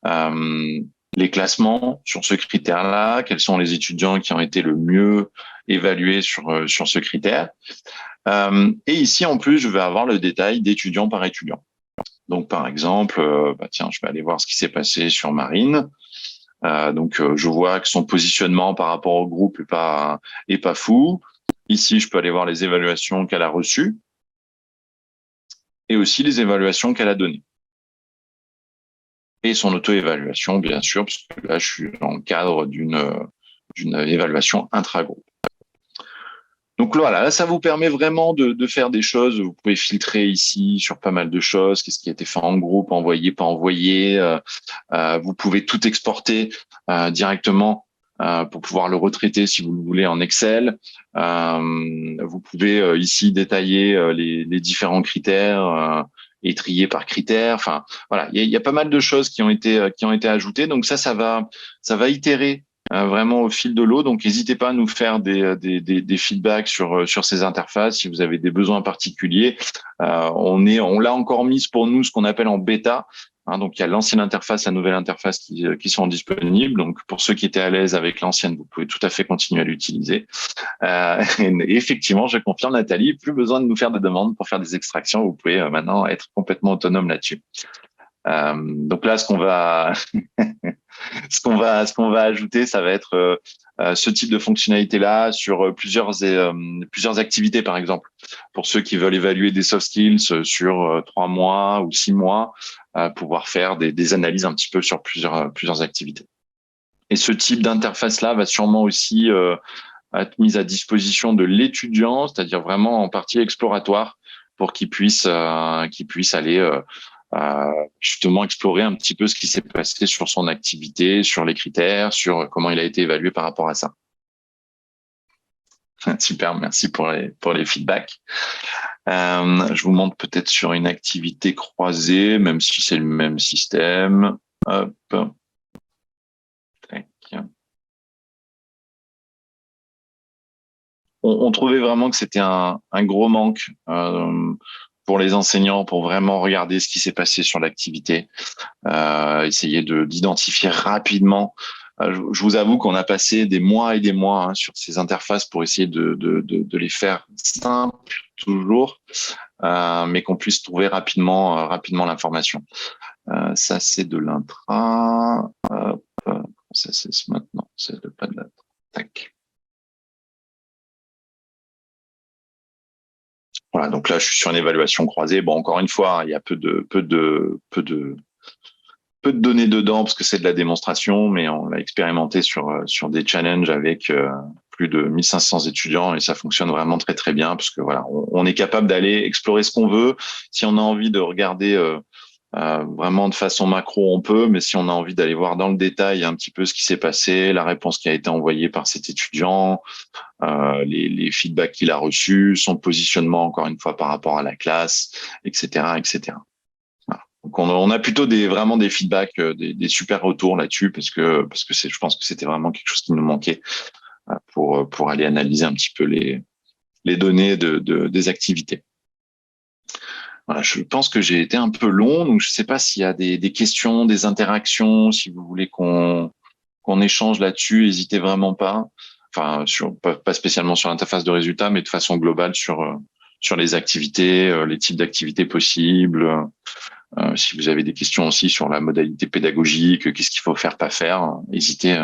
les classements sur ce critère-là, quels sont les étudiants qui ont été le mieux évalués sur ce critère. Et ici, en plus, je vais avoir le détail d'étudiant par étudiant. Donc, par exemple, je vais aller voir ce qui s'est passé sur Marine. Donc, je vois que son positionnement par rapport au groupe est pas fou. Ici, je peux aller voir les évaluations qu'elle a reçues et aussi les évaluations qu'elle a données. Et son auto-évaluation, bien sûr, parce que là, je suis dans le cadre d'une évaluation intra-groupe. Donc voilà, là, ça vous permet vraiment de faire des choses. Vous pouvez filtrer ici sur pas mal de choses. Qu'est-ce qui a été fait en groupe, envoyé, pas envoyé. Vous pouvez tout exporter directement pour pouvoir le retraiter si vous le voulez en Excel. Vous pouvez ici détailler les différents critères et trier par critères. Enfin, voilà, il y a pas mal de choses qui ont été ajoutées. Donc ça va itérer vraiment au fil de l'eau. Donc, n'hésitez pas à nous faire des feedbacks sur ces interfaces si vous avez des besoins particuliers. On l'a encore mise pour nous ce qu'on appelle en bêta. Donc, il y a l'ancienne interface, la nouvelle interface qui sont disponibles. Donc, pour ceux qui étaient à l'aise avec l'ancienne, vous pouvez tout à fait continuer à l'utiliser. Et effectivement, je confirme, Nathalie, plus besoin de nous faire des demandes pour faire des extractions. Vous pouvez maintenant être complètement autonome là-dessus. Donc là, ce qu'on va ajouter, ça va être ce type de fonctionnalité-là sur plusieurs activités, par exemple. Pour ceux qui veulent évaluer des soft skills sur 3 mois ou 6 mois, pouvoir faire des analyses un petit peu sur plusieurs activités. Et ce type d'interface-là va sûrement aussi être mise à disposition de l'étudiant, c'est-à-dire vraiment en partie exploratoire, pour qu'il puisse aller justement explorer un petit peu ce qui s'est passé sur son activité, sur les critères, sur comment il a été évalué par rapport à ça. Super, merci pour les feedbacks. Je vous montre peut-être sur une activité croisée, même si c'est le même système. Hop. Tac. On trouvait vraiment que c'était un gros manque pour les enseignants, pour vraiment regarder ce qui s'est passé sur l'activité, essayer d'identifier rapidement. Je vous avoue qu'on a passé des mois et des mois sur ces interfaces pour essayer de les faire simples toujours, mais qu'on puisse trouver rapidement l'information. Ça, c'est de l'intra. Ça, c'est ce maintenant. C'est pas de l'intra. Tac. Voilà, donc là, je suis sur une évaluation croisée. Bon, encore une fois, il y a peu de données dedans parce que c'est de la démonstration, mais on l'a expérimenté sur des challenges avec plus de 1500 étudiants et ça fonctionne vraiment très très bien parce que voilà, on est capable d'aller explorer ce qu'on veut. Si on a envie de regarder vraiment de façon macro, on peut, mais si on a envie d'aller voir dans le détail un petit peu ce qui s'est passé, la réponse qui a été envoyée par cet étudiant, les feedbacks qu'il a reçus, son positionnement encore une fois par rapport à la classe, etc., etc. Voilà. Donc on a plutôt vraiment des feedbacks, des super retours là-dessus parce que je pense que c'était vraiment quelque chose qui nous manquait pour aller analyser un petit peu les données des activités. Voilà, je pense que j'ai été un peu long, donc je ne sais pas s'il y a des questions, des interactions, si vous voulez qu'on échange là-dessus, n'hésitez vraiment pas. Enfin, pas spécialement sur l'interface de résultats, mais de façon globale sur les activités, les types d'activités possibles. Si vous avez des questions aussi sur la modalité pédagogique, qu'est-ce qu'il faut faire, pas faire, n'hésitez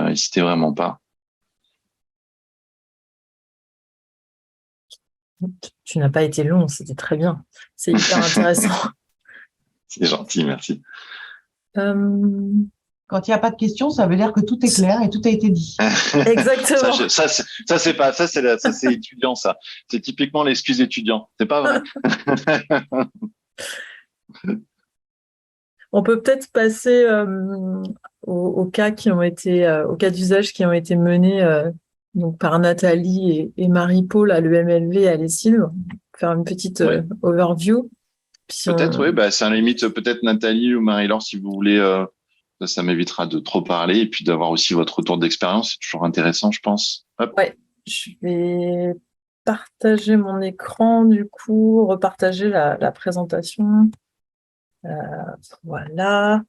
vraiment pas. Tu n'as pas été long, c'était très bien. C'est hyper intéressant. C'est gentil, merci. Quand il n'y a pas de questions, ça veut dire que tout est clair et tout a été dit. Exactement. Ça c'est étudiant, ça. C'est typiquement l'excuse étudiant. C'est pas vrai. On peut peut-être passer aux cas aux cas d'usage qui ont été menés donc par Nathalie et Marie-Paul à l'EMLV et à l'ESIL. Faire une petite overview. Peut-être, oui. C'est à la limite, peut-être Nathalie ou Marie-Laure, si vous voulez. Ça m'évitera de trop parler et puis d'avoir aussi votre retour d'expérience. C'est toujours intéressant, je pense. Hop. Ouais, je vais partager mon écran, du coup, repartager la présentation. Voilà.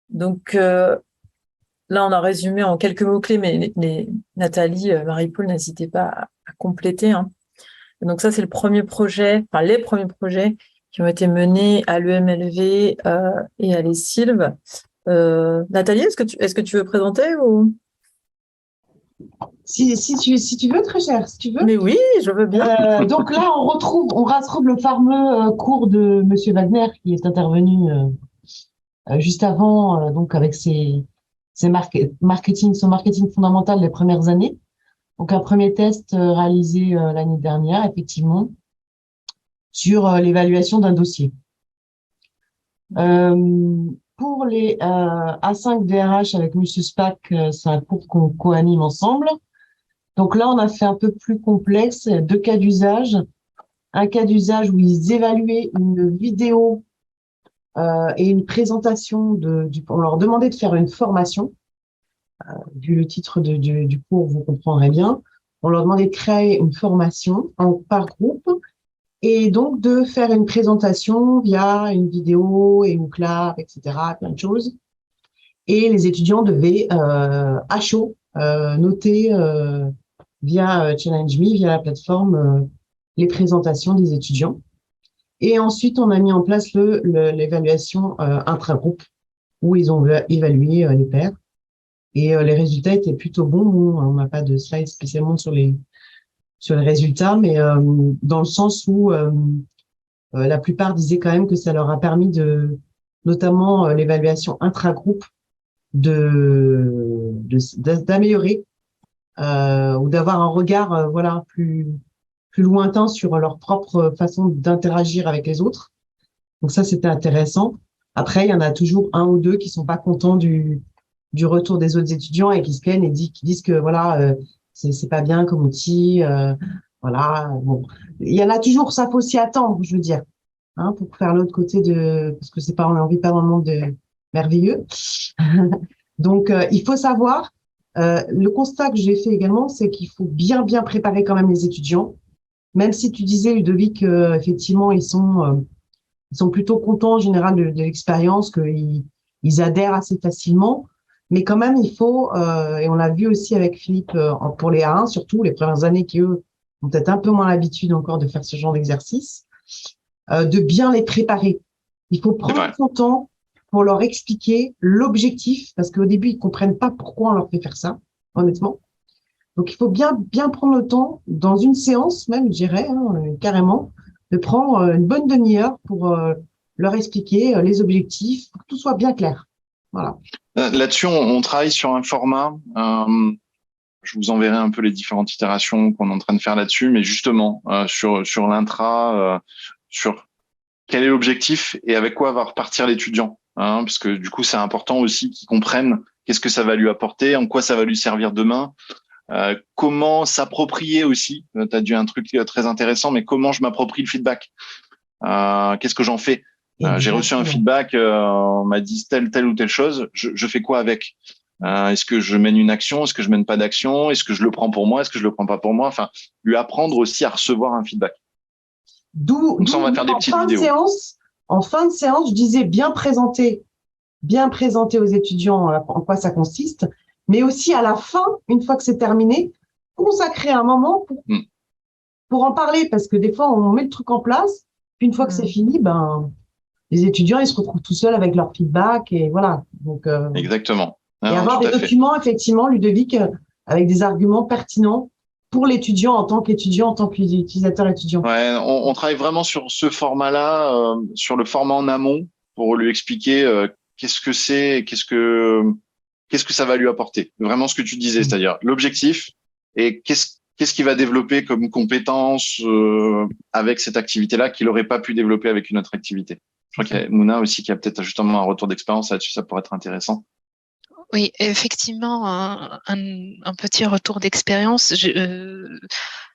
Donc, là, on a résumé en quelques mots-clés, mais Nathalie, Marie-Paul, n'hésitez pas à compléter. Hein. Donc, ça, c'est les premiers projets qui ont été menés à l'EMLV et à l'ESILV. Nathalie, est-ce que tu veux présenter ou... Si tu veux, très cher, si tu veux. Mais oui, je veux bien. Donc là, on retrouve le fameux cours de Monsieur Wagner qui est intervenu juste avant, donc avec son marketing fondamental les premières années. Donc un premier test réalisé l'année dernière, effectivement, sur l'évaluation d'un dossier. Pour les A5 DRH avec Monsieur Spack, c'est un cours qu'on co-anime ensemble. Donc là, on a fait un peu plus complexe, 2 cas d'usage. Un cas d'usage où ils évaluaient une vidéo et une présentation on leur demandait de faire une formation vu le titre du cours, vous comprendrez bien. On leur demandait de créer une formation par groupe et donc de faire une présentation via une vidéo et une clap, etc., plein de choses. Et les étudiants devaient à chaud noter via ChallengeMe, via la plateforme, les présentations des étudiants. Et ensuite, on a mis en place l'évaluation intragroupe où ils ont évalué les pairs. Et les résultats étaient plutôt bons. On n'a pas de slide spécialement sur les résultats, mais dans le sens où la plupart disaient quand même que ça leur a permis notamment l'évaluation intragroupe, d'améliorer ou d'avoir un regard voilà plus lointain sur leur propre façon d'interagir avec les autres. Donc ça, c'était intéressant. Après, il y en a toujours un ou deux qui sont pas contents du retour des autres étudiants et qui se plaignent et qui disent que voilà, c'est pas bien comme outil. Voilà, bon, il y en a toujours, ça faut s'y attendre, je veux dire, hein, pour faire l'autre côté parce que c'est pas, on vit pas dans le monde merveilleux. Donc, il faut savoir. Le constat que j'ai fait également, c'est qu'il faut bien préparer quand même les étudiants. Même si tu disais, Ludovic, effectivement, ils sont plutôt contents en général de l'expérience, qu'ils adhèrent assez facilement. Mais quand même, il faut, et on l'a vu aussi avec Philippe pour les A1, surtout les premières années qui, eux, ont peut-être un peu moins l'habitude encore de faire ce genre d'exercice, de bien les préparer. Il faut prendre son temps pour leur expliquer l'objectif, parce qu'au début, ils comprennent pas pourquoi on leur fait faire ça, honnêtement. Donc, il faut bien prendre le temps, dans une séance même, je dirais, hein, carrément, de prendre une bonne demi-heure pour leur expliquer les objectifs, pour que tout soit bien clair. Voilà. Là-dessus, on travaille sur un format. Je vous enverrai un peu les différentes itérations qu'on est en train de faire là-dessus, mais justement sur l'intra, sur quel est l'objectif et avec quoi va repartir l'étudiant, hein, parce que du coup, c'est important aussi qu'il comprenne qu'est-ce que ça va lui apporter, en quoi ça va lui servir demain. Comment s'approprier aussi, tu as dit un truc très intéressant, mais comment je m'approprie le feedback, qu'est-ce que j'en fais, j'ai reçu un feedback, on m'a dit telle ou telle chose, je fais quoi avec, est-ce que je mène une action, est-ce que je mène pas d'action, est-ce que je le prends pour moi, est-ce que je le prends pas pour moi, enfin lui apprendre aussi à recevoir un feedback. Donc ça, on va faire des petites vidéos. En fin de séance, je disais bien présenter aux étudiants en quoi ça consiste, mais aussi à la fin, une fois que c'est terminé, consacrer un moment pour en parler, parce que des fois, on met le truc en place, puis une fois que c'est fini, les étudiants, ils se retrouvent tout seuls avec leur feedback, et voilà. Donc, exactement. Et avoir des documents, effectivement, Ludovic, avec des arguments pertinents pour l'étudiant en tant qu'utilisateur étudiant. Ouais, on travaille vraiment sur ce format-là, sur le format en amont, pour lui expliquer qu'est-ce que c'est, qu'est-ce que ça va lui apporter. Vraiment ce que tu disais, c'est-à-dire l'objectif et qu'est-ce qu'il va développer comme compétence avec cette activité-là qu'il n'aurait pas pu développer avec une autre activité. Je crois qu'il y a Mouna aussi qui a peut-être justement un retour d'expérience là-dessus, ça pourrait être intéressant. Oui, effectivement, un petit retour d'expérience.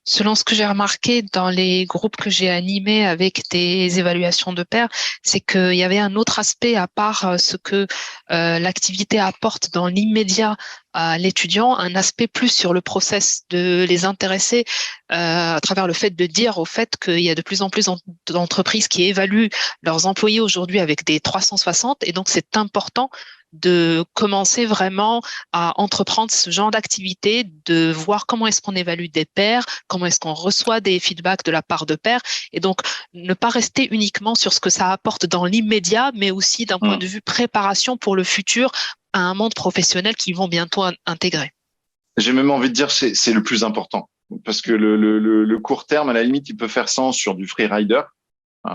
Selon ce que j'ai remarqué dans les groupes que j'ai animés avec des évaluations de pairs, c'est qu'il y avait un autre aspect à part ce que l'activité apporte dans l'immédiat à l'étudiant, un aspect plus sur le process, de les intéresser à travers le fait de dire au fait qu'il y a de plus en plus d'entreprises qui évaluent leurs employés aujourd'hui avec des 360, et donc c'est important de commencer vraiment à entreprendre ce genre d'activité, de voir comment est-ce qu'on évalue des pairs, comment est-ce qu'on reçoit des feedbacks de la part de pairs, et donc ne pas rester uniquement sur ce que ça apporte dans l'immédiat, mais aussi d'un point de vue préparation pour le futur à un monde professionnel qu'ils vont bientôt intégrer. J'ai même envie de dire c'est le plus important, parce que le court terme, à la limite, il peut faire sens sur du freerider.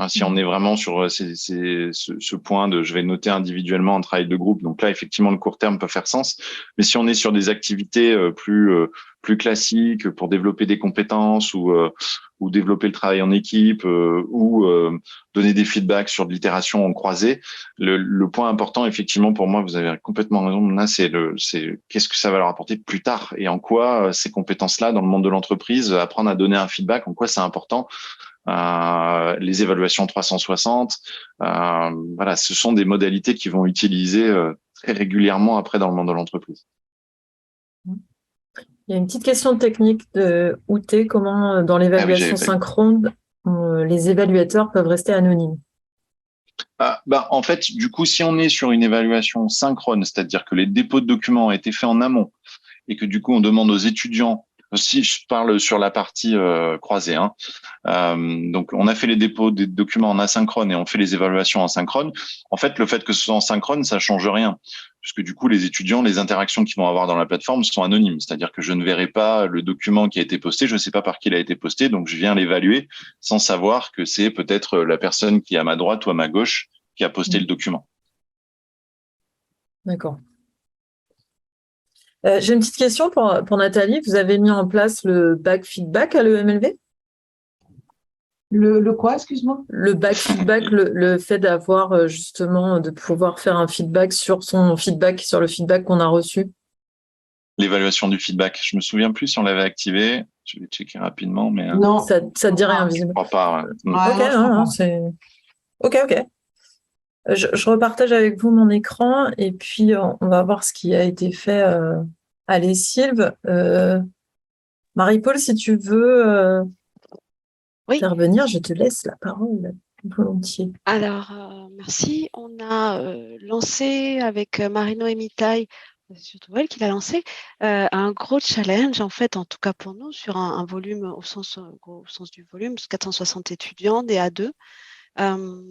Si on est vraiment sur ce point de je vais noter individuellement un travail de groupe, donc là effectivement le court terme peut faire sens. Mais si on est sur des activités plus classiques pour développer des compétences ou développer le travail en équipe ou donner des feedbacks sur de l'itération en croisée, le point important effectivement pour moi, vous avez complètement raison, là c'est qu'est-ce que ça va leur apporter plus tard et en quoi ces compétences-là dans le monde de l'entreprise, apprendre à donner un feedback, en quoi c'est important. Les évaluations 360, voilà, ce sont des modalités qui vont utiliser très régulièrement après dans le monde de l'entreprise. Il y a une petite question technique de Outé. Comment, dans l'évaluation synchrone, les évaluateurs peuvent rester anonymes? En fait, du coup, si on est sur une évaluation synchrone, c'est-à-dire que les dépôts de documents ont été faits en amont et que du coup, on demande aux étudiants, si je parle sur la partie croisée, hein, donc on a fait les dépôts des documents en asynchrone et on fait les évaluations en synchrone. En fait, le fait que ce soit en synchrone, ça change rien, puisque du coup, les étudiants, les interactions qu'ils vont avoir dans la plateforme sont anonymes. C'est-à-dire que je ne verrai pas le document qui a été posté, je ne sais pas par qui il a été posté, donc je viens l'évaluer sans savoir que c'est peut-être la personne qui est à ma droite ou à ma gauche qui a posté le document. D'accord. J'ai une petite question pour Nathalie. Vous avez mis en place le back feedback à l'EMLV? Le quoi, excuse-moi? Le back feedback, le fait d'avoir justement, de pouvoir faire un feedback sur son feedback, sur le feedback qu'on a reçu. L'évaluation du feedback, je me souviens plus si on l'avait activé. Je vais checker rapidement, mais non, ça te dit rien, visiblement. Je crois pas. Ouais. Ok, c'est ok. Je repartage avec vous mon écran et puis on va voir ce qui a été fait à l'ESILV. Marie-Paul, si tu veux intervenir, je te laisse la parole volontiers. Alors, merci. On a lancé avec Marino et Mitaï, c'est surtout elle qui l'a lancé, un gros challenge, en fait, en tout cas pour nous, sur un volume au sens du volume, 460 étudiants, des A2.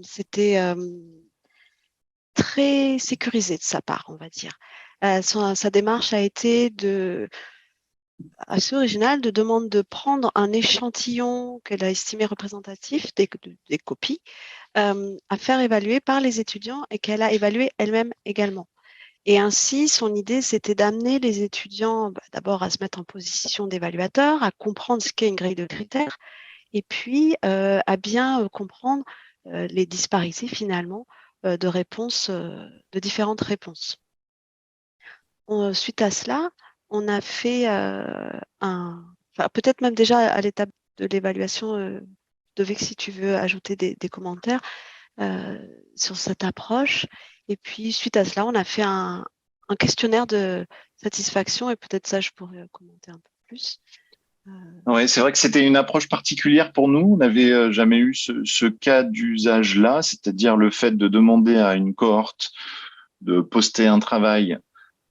C'était très sécurisé de sa part, on va dire. Sa démarche a été assez originale, de demande de prendre un échantillon qu'elle a estimé représentatif des copies, à faire évaluer par les étudiants et qu'elle a évalué elle-même également. Et ainsi, son idée, c'était d'amener les étudiants d'abord à se mettre en position d'évaluateur, à comprendre ce qu'est une grille de critères, et puis à bien comprendre les disparités finalement de réponses, de différentes réponses. Suite à cela, on a fait peut-être même déjà à l'étape de l'évaluation, Dovic, si tu veux ajouter des commentaires sur cette approche. Et puis, suite à cela, on a fait un questionnaire de satisfaction et peut-être ça, je pourrais commenter un peu plus. Oui, c'est vrai que c'était une approche particulière pour nous. On n'avait jamais eu ce cas d'usage-là, c'est-à-dire le fait de demander à une cohorte de poster un travail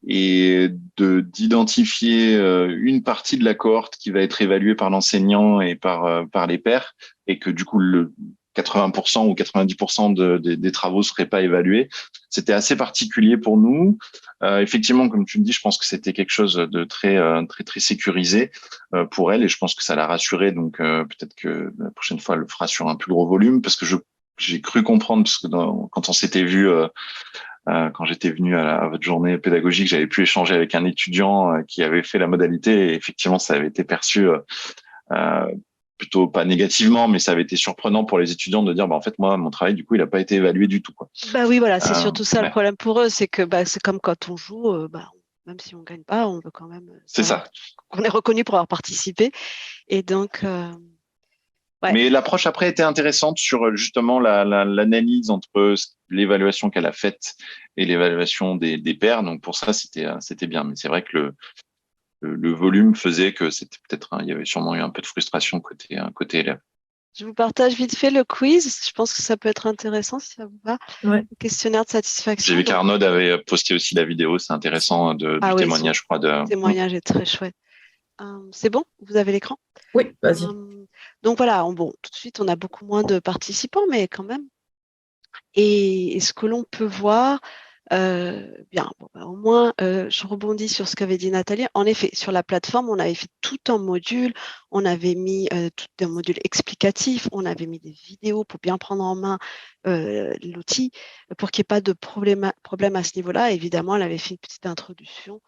et d'identifier une partie de la cohorte qui va être évaluée par l'enseignant et par les pairs, et que du coup le 80% ou 90% des travaux seraient pas évalués. C'était assez particulier pour nous. Effectivement, comme tu le dis, je pense que c'était quelque chose de très sécurisé pour elle, et je pense que ça l'a rassurée. Donc peut-être que la prochaine fois, elle le fera sur un plus gros volume, parce que j'ai cru comprendre, parce que quand on s'était vu quand j'étais venu à votre journée pédagogique, j'avais pu échanger avec un étudiant qui avait fait la modalité, et effectivement, ça avait été perçu plutôt pas négativement, mais ça avait été surprenant pour les étudiants de dire, en fait, moi, mon travail, du coup, il n'a pas été évalué du tout, quoi. Oui, voilà, c'est surtout ça le problème pour eux, c'est que c'est comme quand on joue, même si on gagne pas, on veut quand même qu'on est reconnu pour avoir participé. Et donc, ouais. Mais l'approche après était intéressante sur justement l'analyse entre l'évaluation qu'elle a faite et l'évaluation des pairs. Donc pour ça, c'était bien. Mais c'est vrai que le volume faisait que c'était peut-être, il y avait sûrement eu un peu de frustration côté élève. Je vous partage vite fait le quiz. Je pense que ça peut être intéressant si ça vous va. Ouais. Le questionnaire de satisfaction. J'ai vu qu'Arnaud avait posté aussi la vidéo. C'est intéressant du témoignage, je crois. Le témoignage est très chouette. C'est bon? Vous avez l'écran? Oui, vas-y. Donc voilà, tout de suite, on a beaucoup moins de participants, mais quand même. Et ce que l'on peut voir, au moins, je rebondis sur ce qu'avait dit Nathalie. En effet, sur la plateforme, on avait fait tout en module, on avait mis tout un module explicatif, on avait mis des vidéos pour bien prendre en main l'outil, pour qu'il n'y ait pas de problème à ce niveau-là. Évidemment, elle avait fait une petite introduction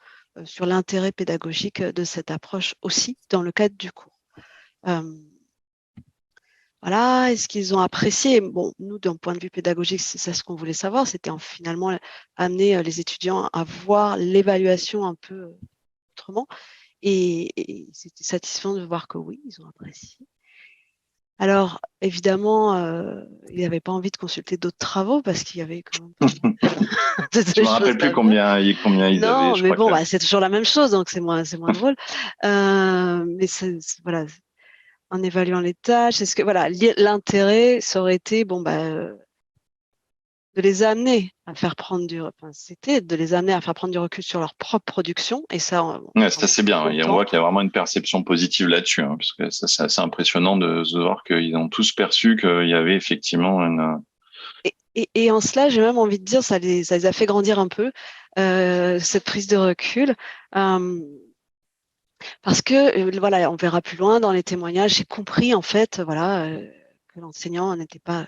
sur l'intérêt pédagogique de cette approche aussi dans le cadre du cours. Voilà, est-ce qu'ils ont apprécié? Bon, nous, d'un point de vue pédagogique, c'est ça ce qu'on voulait savoir, c'était finalement amener les étudiants à voir l'évaluation un peu autrement. Et c'était satisfaisant de voir que oui, ils ont apprécié. Alors, évidemment, il n'avait pas envie de consulter d'autres travaux parce qu'il y avait quand même Je me rappelle plus combien ils non, avaient. mais bon, c'est toujours la même chose, donc c'est moins drôle. Mais voilà, en évaluant les tâches, est-ce que voilà, l'intérêt, ça aurait été de les amener à faire prendre c'était de les amener à faire prendre du recul sur leur propre production, et ça, C'est assez bien. On voit qu'il y a vraiment une perception positive là-dessus, hein, parce que ça, c'est assez impressionnant de voir qu'ils ont tous perçu qu'il y avait effectivement une. Et en cela, j'ai même envie de dire, ça les a fait grandir un peu, cette prise de recul. Parce que, voilà, on verra plus loin dans les témoignages, j'ai compris, en fait, voilà, que l'enseignant n'était pas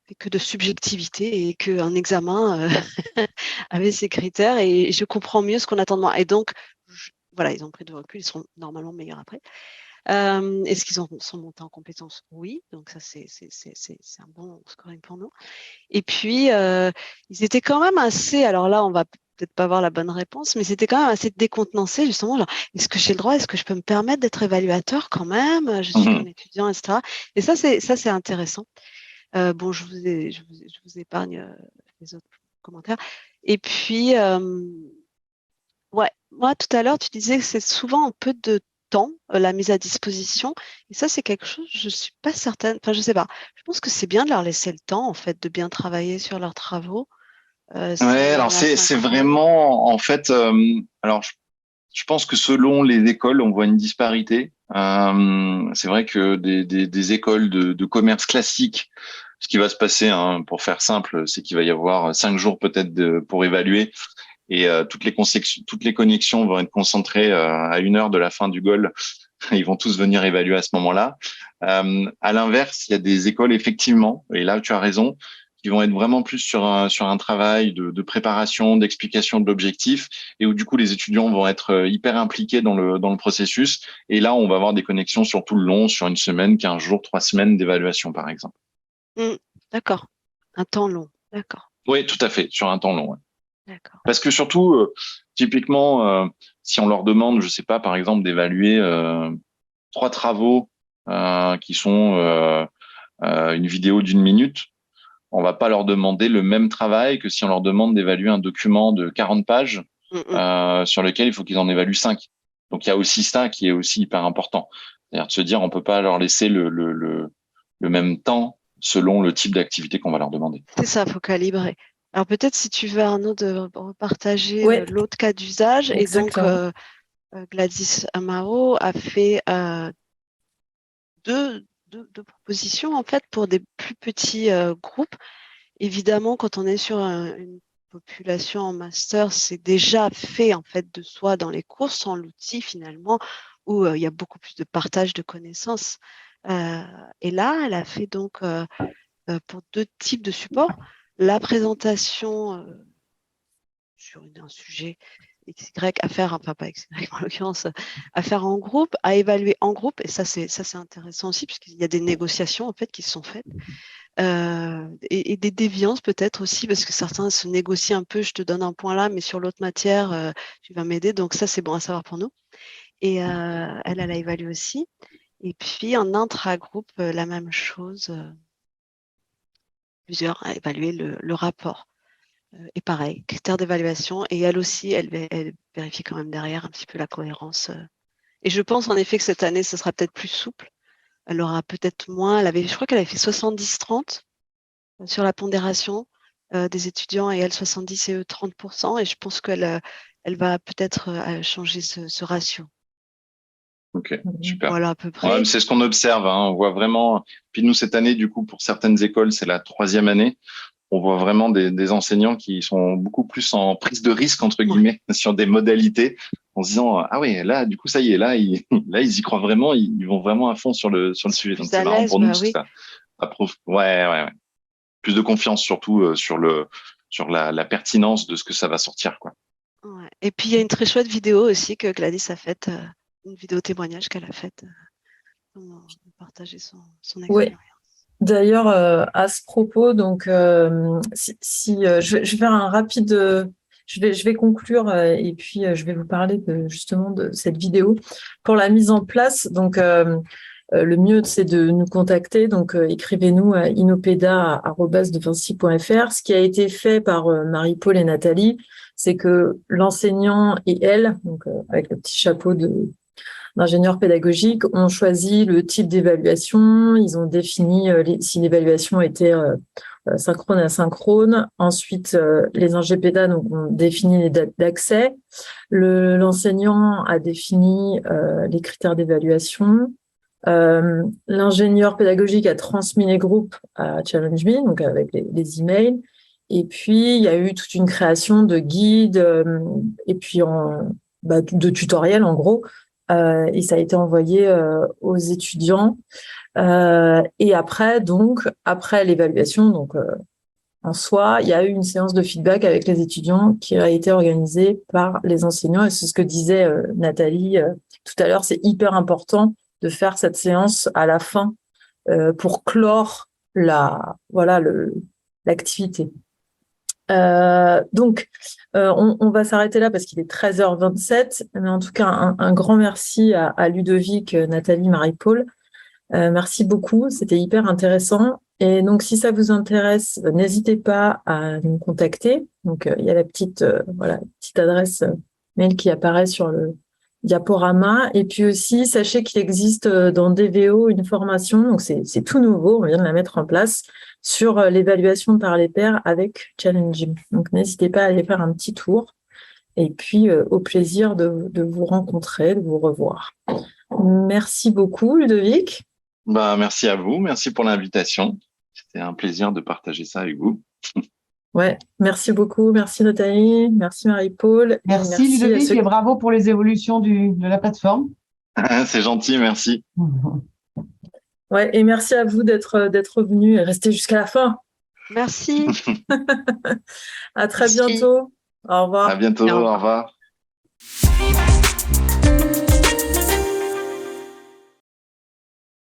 fait que de subjectivité et qu'un examen avait ses critères, et je comprends mieux ce qu'on attend de moi. Et donc, voilà, ils ont pris de recul, ils seront normalement meilleurs après. Est-ce qu'ils sont montés en compétences? Oui, donc ça, c'est un bon scoring pour nous. Et puis, ils étaient quand même assez, alors là, on va peut-être pas avoir la bonne réponse, mais c'était quand même assez décontenancé, justement, genre, est-ce que j'ai le droit, est-ce que je peux me permettre d'être évaluateur quand même? Je suis qu'un étudiant, etc. Et ça, c'est intéressant. Bon, je vous épargne les autres commentaires. Et puis, ouais, moi, tout à l'heure, tu disais que c'est souvent un peu de temps, la mise à disposition. Et ça, c'est quelque chose, je suis pas certaine, enfin, je sais pas. Je pense que c'est bien de leur laisser le temps, en fait, de bien travailler sur leurs travaux. Ouais, alors c'est vraiment, en fait, alors je pense que selon les écoles, on voit une disparité. C'est vrai que des écoles de commerce classique, ce qui va se passer, hein, pour faire simple, c'est qu'il va y avoir 5 jours peut-être pour évaluer, et toutes les connexions vont être concentrées à 1 heure de la fin du goal. Ils vont tous venir évaluer à ce moment-là. À l'inverse, il y a des écoles effectivement, et là tu as raison, qui vont être vraiment plus sur un travail de préparation, d'explication de l'objectif, et où du coup les étudiants vont être hyper impliqués dans le processus. Et là, on va avoir des connexions sur tout le long, sur 1 semaine, 15 jours, 3 semaines d'évaluation, par exemple. D'accord. Un temps long. D'accord. Oui, tout à fait, sur un temps long. Ouais. D'accord. Parce que surtout, typiquement, si on leur demande, je sais pas, par exemple, d'évaluer 3 travaux qui sont une vidéo d'1 minute, on va pas leur demander le même travail que si on leur demande d'évaluer un document de 40 pages sur lequel il faut qu'ils en évaluent 5. Donc il y a aussi ça qui est aussi hyper important. C'est-à-dire de se dire on peut pas leur laisser le même temps selon le type d'activité qu'on va leur demander. C'est ça, faut calibrer. Alors peut-être si tu veux, Arnaud, de repartager l'autre cas d'usage. Exactement. Et donc, Gladys Amaro a fait deux propositions, en fait, pour des plus petits groupes. Évidemment, quand on est sur une population en master, c'est déjà fait, en fait, de soi dans les cours, sans l'outil, finalement, où il y a beaucoup plus de partage de connaissances. Et là, elle a fait donc, pour 2 types de supports, la présentation sur un sujet XY à faire, enfin pas XY en l'occurrence, à faire en groupe, à évaluer en groupe. Et ça, c'est intéressant aussi, puisqu'il y a des négociations, en fait, qui se sont faites. Et des déviances peut-être aussi, parce que certains se négocient un peu, je te donne un point là, mais sur l'autre matière, tu vas m'aider. Donc ça, c'est bon à savoir pour nous. Et elle a évalué aussi. Et puis en intra-groupe, la même chose, plusieurs à évaluer le rapport. Et pareil, critères d'évaluation. Et elle aussi, elle vérifie quand même derrière un petit peu la cohérence. Et je pense en effet que cette année, ce sera peut-être plus souple. Elle aura peut-être moins. Je crois qu'elle avait fait 70-30 sur la pondération des étudiants, et elle 70 et eux 30%. Et je pense qu'elle va peut-être changer ce ratio. Ok, super. Voilà à peu près. Ouais, c'est ce qu'on observe. On voit vraiment. Puis nous, cette année, du coup, pour certaines écoles, c'est la 3e année. On voit vraiment des enseignants qui sont beaucoup plus en prise de risque, entre guillemets, sur des modalités, en se disant ah oui, là, du coup, ça y est, là, ils y croient vraiment, ils vont vraiment à fond sur le sujet. Donc c'est marrant pour nous, parce que ça prouve, ouais. Plus de confiance surtout sur la pertinence de ce que ça va sortir, quoi. Ouais. Et puis il y a une très chouette vidéo aussi que Gladys a faite, une vidéo témoignage qu'elle a faite pour partager son expérience. Oui. D'ailleurs, à ce propos, donc, je vais faire un rapide, je vais conclure et puis je vais vous parler justement de cette vidéo pour la mise en place. Donc, le mieux, c'est de nous contacter. Donc, écrivez-nous à inopeda@devinci.fr. Ce qui a été fait par Marie-Paul et Nathalie, c'est que l'enseignant et elle, donc avec le petit chapeau d'ingénieur pédagogique, ont choisi le type d'évaluation. Ils ont défini si l'évaluation était synchrone et asynchrone. Ensuite, les ingépédas ont défini les dates d'accès. L'enseignant a défini les critères d'évaluation. L'ingénieur pédagogique a transmis les groupes à Challenge Me, donc avec les emails. Et puis, il y a eu toute une création de guides et puis de tutoriels, en gros. Et ça a été envoyé aux étudiants. Et après l'évaluation, donc en soi, il y a eu une séance de feedback avec les étudiants qui a été organisée par les enseignants. Et c'est ce que disait Nathalie tout à l'heure, c'est hyper important de faire cette séance à la fin pour clore l'activité. Donc, on va s'arrêter là parce qu'il est 13h27. Mais en tout cas, un grand merci à Ludovic, Nathalie, Marie-Paul. Merci beaucoup, c'était hyper intéressant. Et donc, si ça vous intéresse, n'hésitez pas à nous contacter. Donc, il y a la petite adresse mail qui apparaît sur le diaporama. Et puis aussi, sachez qu'il existe dans DVO une formation, donc c'est tout nouveau, on vient de la mettre en place, sur l'évaluation par les pairs avec Challenging. Donc, n'hésitez pas à aller faire un petit tour. Et puis, au plaisir de vous rencontrer, de vous revoir. Merci beaucoup, Ludovic. Merci à vous, merci pour l'invitation. C'était un plaisir de partager ça avec vous. Ouais, merci beaucoup, merci Nathalie, merci Marie-Paul. Merci Ludovic et bravo pour les évolutions de la plateforme. C'est gentil, merci. Ouais, et merci à vous d'être venus et restés jusqu'à la fin. Merci. À très bientôt. Au revoir. À bientôt, au revoir.